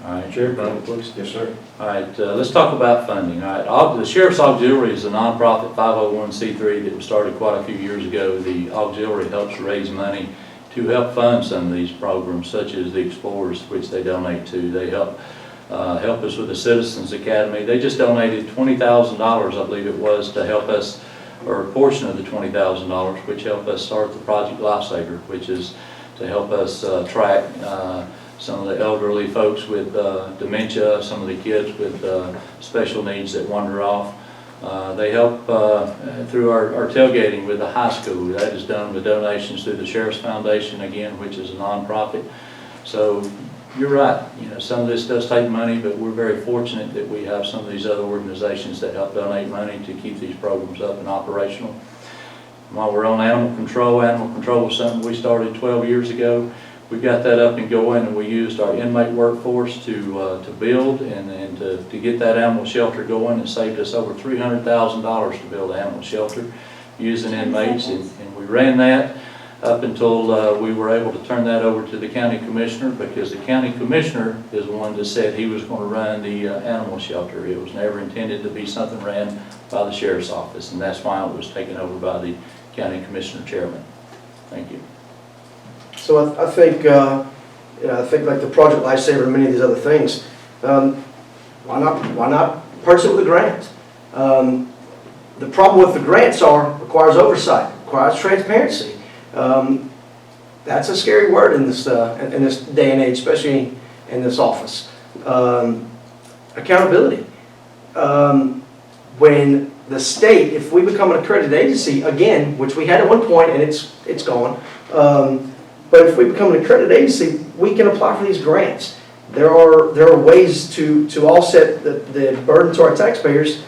All right, Sheriff, please. Yes, sir. All right, let's talk about funding. All right, the Sheriff's Auxiliary is a nonprofit 501c3 that was started quite a few years ago. The auxiliary helps raise money to help fund some of these programs, such as the Explorers, which they donate to. They help us with the Citizens Academy. They just donated $20,000, I believe it was, to help us, or a portion of the $20,000, which helped us start the Project Lifesaver, which is to help us track some of the elderly folks with dementia, some of the kids with special needs that wander off. They help through our tailgating with the high school. That is done with donations through the Sheriff's Foundation, again, which is a nonprofit. So you're right, some of this does take money, but we're very fortunate that we have some of these other organizations that help donate money to keep these programs up and operational. While we're on animal control was something we started 12 years ago. We got that up and going, and we used our inmate workforce to build and to get that animal shelter going. It saved us over $300,000 to build an animal shelter using inmates, and we ran that up until we were able to turn that over to the county commissioner, because the county commissioner is the one that said he was going to run the animal shelter. It was never intended to be something ran by the sheriff's office, and that's why it was taken over by the county commissioner chairman. Thank you. So I think like the Project Lifesaver and many of these other things, why not purchase it with a grant? The problem with the grants requires oversight, requires transparency. That's a scary word in this day and age, especially in this office. Accountability. When the state, if we become an accredited agency again, which we had at one point and it's gone, but if we become an accredited agency, we can apply for these grants. There are ways to offset the burden to our taxpayers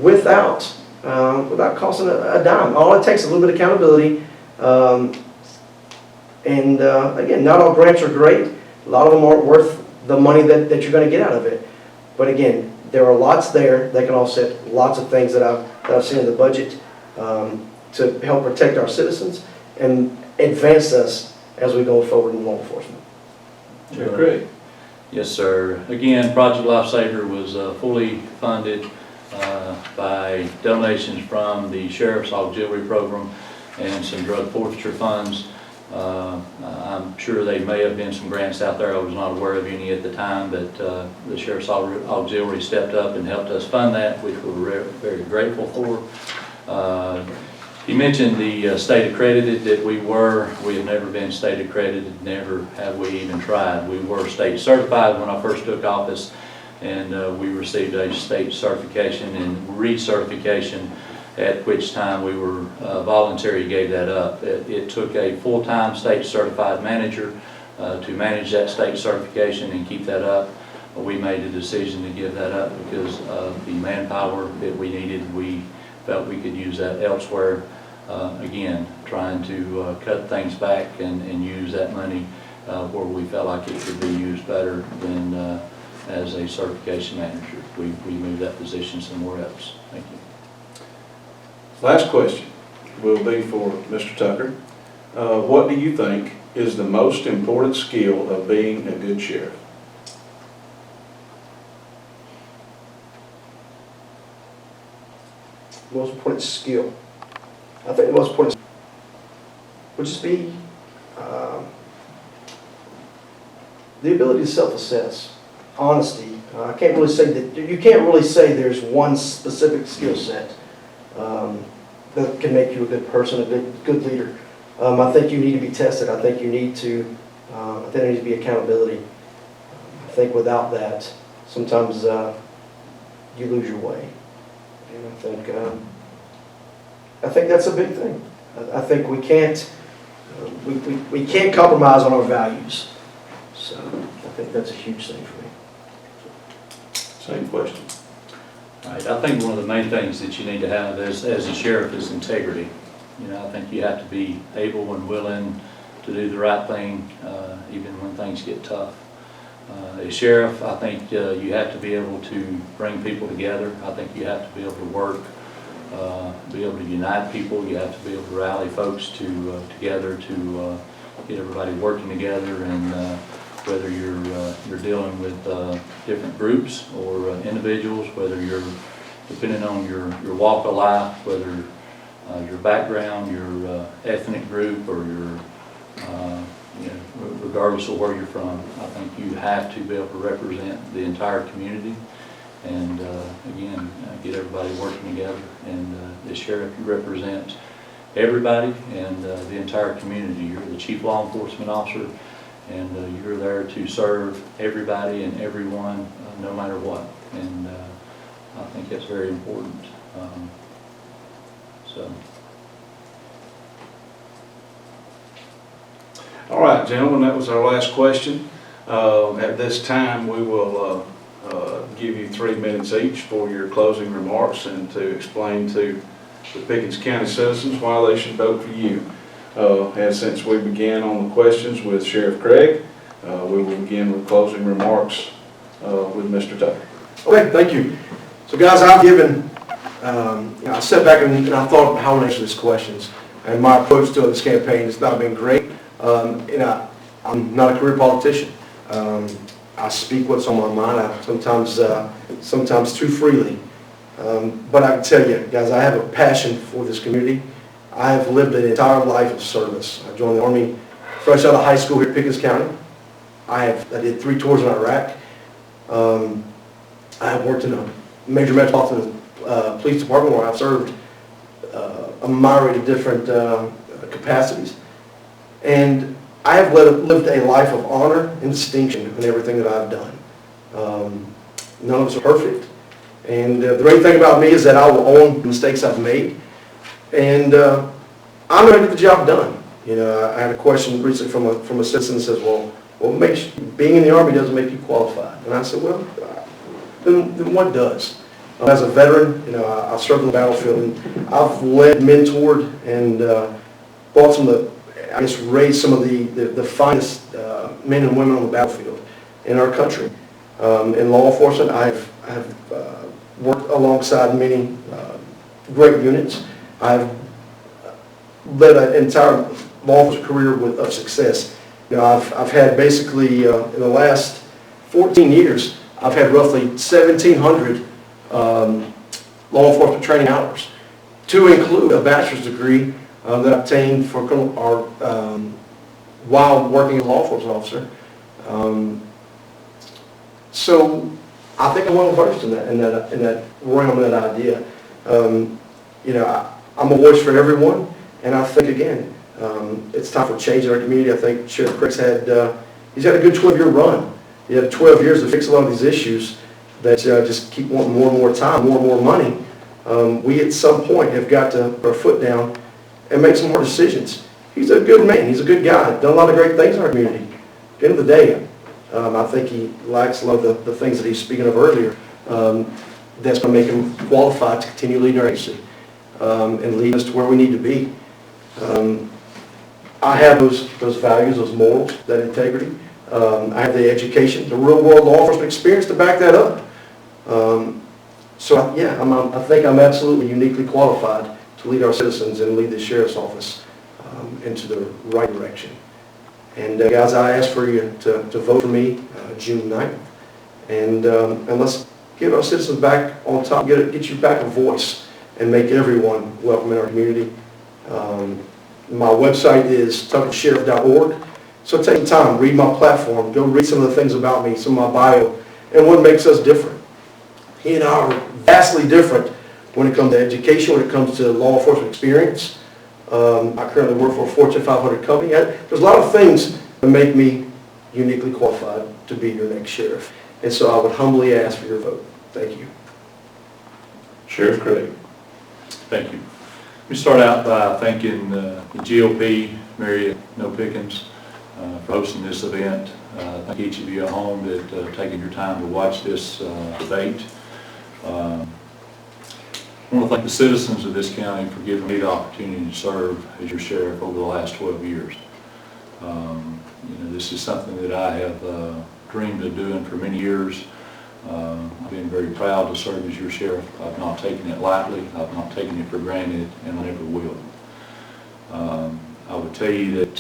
without costing a dime. All it takes is a little bit of accountability. Again, not all grants are great. A lot of them aren't worth the money that you're going to get out of it. But again, there are lots there that can offset lots of things that I've seen in the budget to help protect our citizens and advance us as we go forward in law enforcement. Sheriff Craig. Yes, sir. Again, Project Lifesaver was fully funded by donations from the Sheriff's Auxiliary Program and some drug forfeiture funds. I'm sure there may have been some grants out there. I was not aware of any at the time, but the Sheriff's Auxiliary stepped up and helped us fund that, which we're very grateful for. You mentioned the state accredited that we were. We have never been state accredited, never have we even tried. We were state certified when I first took office, and we received a state certification and recertification, at which time we were voluntary, gave that up. It took a full-time state certified manager to manage that state certification and keep that up. We made the decision to give that up because of the manpower that we needed. We felt we could use that elsewhere. Again, trying to cut things back and use that money where we felt like it could be used better than as a certification manager. We moved that position somewhere else. Thank you. Last question will be for Mr. Tucker. What do you think is the most important skill of being a good sheriff? Most important skill. I think the most important would just be the ability to self-assess, honesty. I can't really say that you can't really say there's one specific skill set that can make you a good person, a good leader. I think you need to be tested. I think there needs to be accountability. I think without that, sometimes you lose your way. And I think that's a big thing. I think we can't We can't compromise on our values. So I think that's a huge thing for me. Same question. Right, I think one of the main things that you need to have as a sheriff is integrity. You know, I think you have to be able and willing to do the right thing, even when things get tough. As sheriff, I think you have to be able to bring people together. I think you have to be able to work, be able to unite people. You have to be able to rally folks together to get everybody working together. And whether you're dealing with different groups or individuals, whether you're depending on your walk of life, whether your background, your ethnic group, or your regardless of where you're from, I think you have to be able to represent the entire community and again get everybody working together. And the sheriff, you represent everybody and the entire community. You're the chief law enforcement officer, and you're there to serve everybody and everyone, no matter what. And I think that's very important. All right, gentlemen, that was our last question. At this time, we will give you 3 minutes each for your closing remarks and to explain to the Pickens County citizens why they should vote for you. And since we began on the questions with Sheriff Craig, we will begin with closing remarks with Mr. Tucker. Okay, thank you. So guys, I've given, I sat back and I thought how to answer these questions. And my approach to this campaign has not been great. I'm not a career politician. I speak what's on my mind, sometimes too freely. But I can tell you, guys, I have a passion for this community. I have lived an entire life of service. I joined the Army fresh out of high school here at Pickens County. I did 3 tours in Iraq. I have worked in a major metropolitan police department where I've served a myriad of different capacities. And I have lived a life of honor and distinction in everything that I've done. None of us are perfect. And the great thing about me is that I will own the mistakes I've made. And I'm going to get the job done. You know, I had a question recently from a citizen that says, well, what makes being in the Army doesn't make you qualified? And I said, well, then what does? As a veteran, you know, I served on the battlefield, and I've led, mentored, and brought some of the, I guess, raised some of the finest men and women on the battlefield in our country. In law enforcement, I've worked alongside many great units. I've led an entire law enforcement career of success. You know, I've had basically, in the last 14 years, I've had roughly 1,700 law enforcement training hours, to include a bachelor's degree that I obtained for while working as a law enforcement officer. So I think I'm well versed in that realm, in that idea. You know, I'm a voice for everyone, and I think again, it's time for change in our community. I think Sheriff Craig's he's had a good 12-year run. He had 12 years to fix a lot of these issues that just keep wanting more and more time, more and more money. We at some point have got to put our foot down and make some more decisions. He's a good man. He's a good guy. Done a lot of great things in our community. At the end of the day, I think he lacks a lot of the things that he's speaking of earlier. That's going to make him qualified to continue leading our agency and lead us to where we need to be. I have those values, those morals, that integrity. I have the education, the real world law enforcement experience to back that up. So yeah, I think I'm absolutely uniquely qualified to lead our citizens and lead the Sheriff's Office into the right direction. And guys, I ask for you to vote for me June 9th. And let's get our citizens back on top, get you back a voice, and make everyone welcome in our community. My website is tuckersheriff.org. So take time, read my platform, go read some of the things about me, some of my bio, and what makes us different. He and I are vastly different when it comes to education, when it comes to law enforcement experience. I currently work for a Fortune 500 company. There's a lot of things that make me uniquely qualified to be your next sheriff. And so I would humbly ask for your vote. Thank you. Sheriff Craig. Thank you. Let me start out by thanking the GOP, Mary No Pickens, for hosting this event. Thank each of you at home that taking your time to watch this debate. I want to thank the citizens of this county for giving me the opportunity to serve as your sheriff over the last 12 years. This is something that I have dreamed of doing for many years. I've been very proud to serve as your sheriff. I've not taken it lightly. I've not taken it for granted, and I never will. I would tell you that,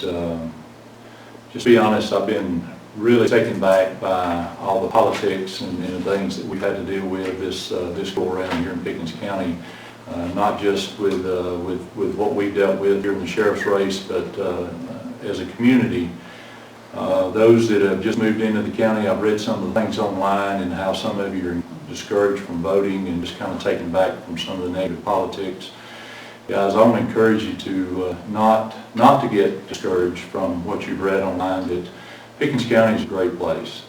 just to be honest, I've been really taken back by all the politics and the things that we've had to deal with this go around here in Pickens County. Not just with what we've dealt with here in the sheriff's race, but as a community. Those that have just moved into the county, I've read some of the things online and how some of you are discouraged from voting and just kind of taken back from some of the negative politics. Guys, I want to encourage you to not to get discouraged from what you've read online, that Pickens County is a great place.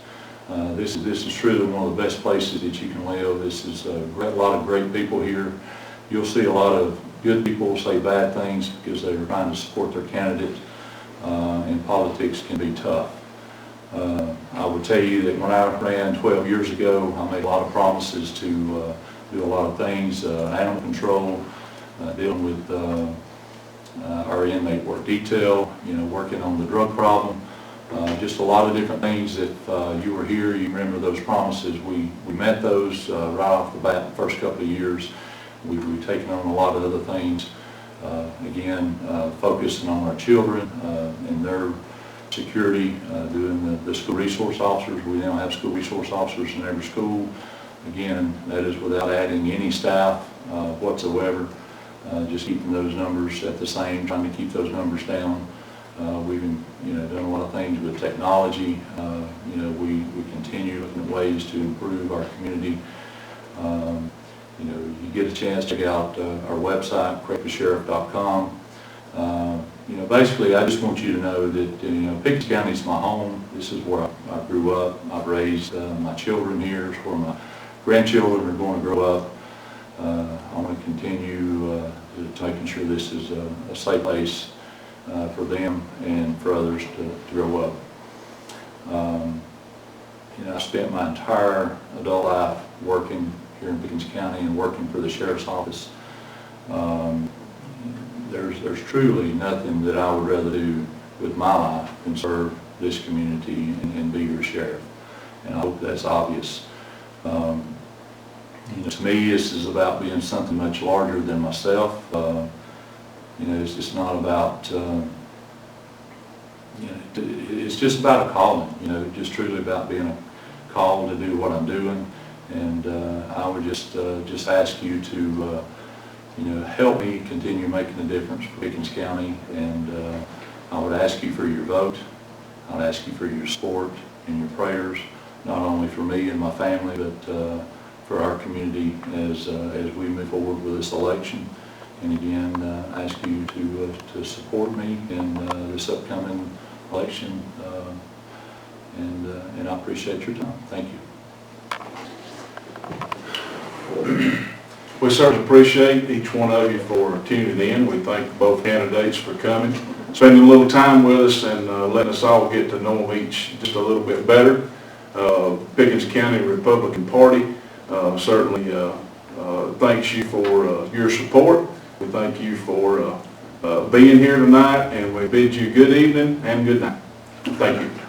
This is truly one of the best places that you can live. This is a lot of great people here. You'll see a lot of good people say bad things because they're trying to support their candidate. And politics can be tough. I would tell you that when I ran 12 years ago, I made a lot of promises to do a lot of things, animal control, dealing with our inmate work detail, working on the drug problem, just a lot of different things. If you were here, you remember those promises. We met those right off the bat the first couple of years. We've taken on a lot of other things. Again, focusing on our children and their security, doing the school resource officers. We now have school resource officers in every school. Again, that is without adding any staff whatsoever, just keeping those numbers at the same, trying to keep those numbers down. We've done a lot of things with technology. We continue looking at ways to improve our community. You get a chance to check out our website, correctthesheriff.com. Basically, I just want you to know that, Pickens County is my home. This is where I grew up. I've raised my children here. It's where my grandchildren are going to grow up. I want to continue to making sure this is a safe place for them and for others to grow up. I spent my entire adult life working here in Pickens County and working for the sheriff's office. There's truly nothing that I would rather do with my life than serve this community and be your sheriff. And I hope that's obvious. To me, this is about being something much larger than myself. It's just not about, it's just about a calling, just truly about being a call to do what I'm doing. And I would just ask you to, help me continue making a difference for Pickens County. And I would ask you for your vote. I would ask you for your support and your prayers, not only for me and my family, but for our community as we move forward with this election. And again, I ask you to support me in this upcoming election. And I appreciate your time. Thank you. We certainly appreciate each one of you for tuning in. We thank both candidates for coming, spending a little time with us, and letting us all get to know them each just a little bit better. Pickens County Republican Party certainly thanks you for your support. We thank you for being here tonight, and we bid you good evening and good night. Thank you.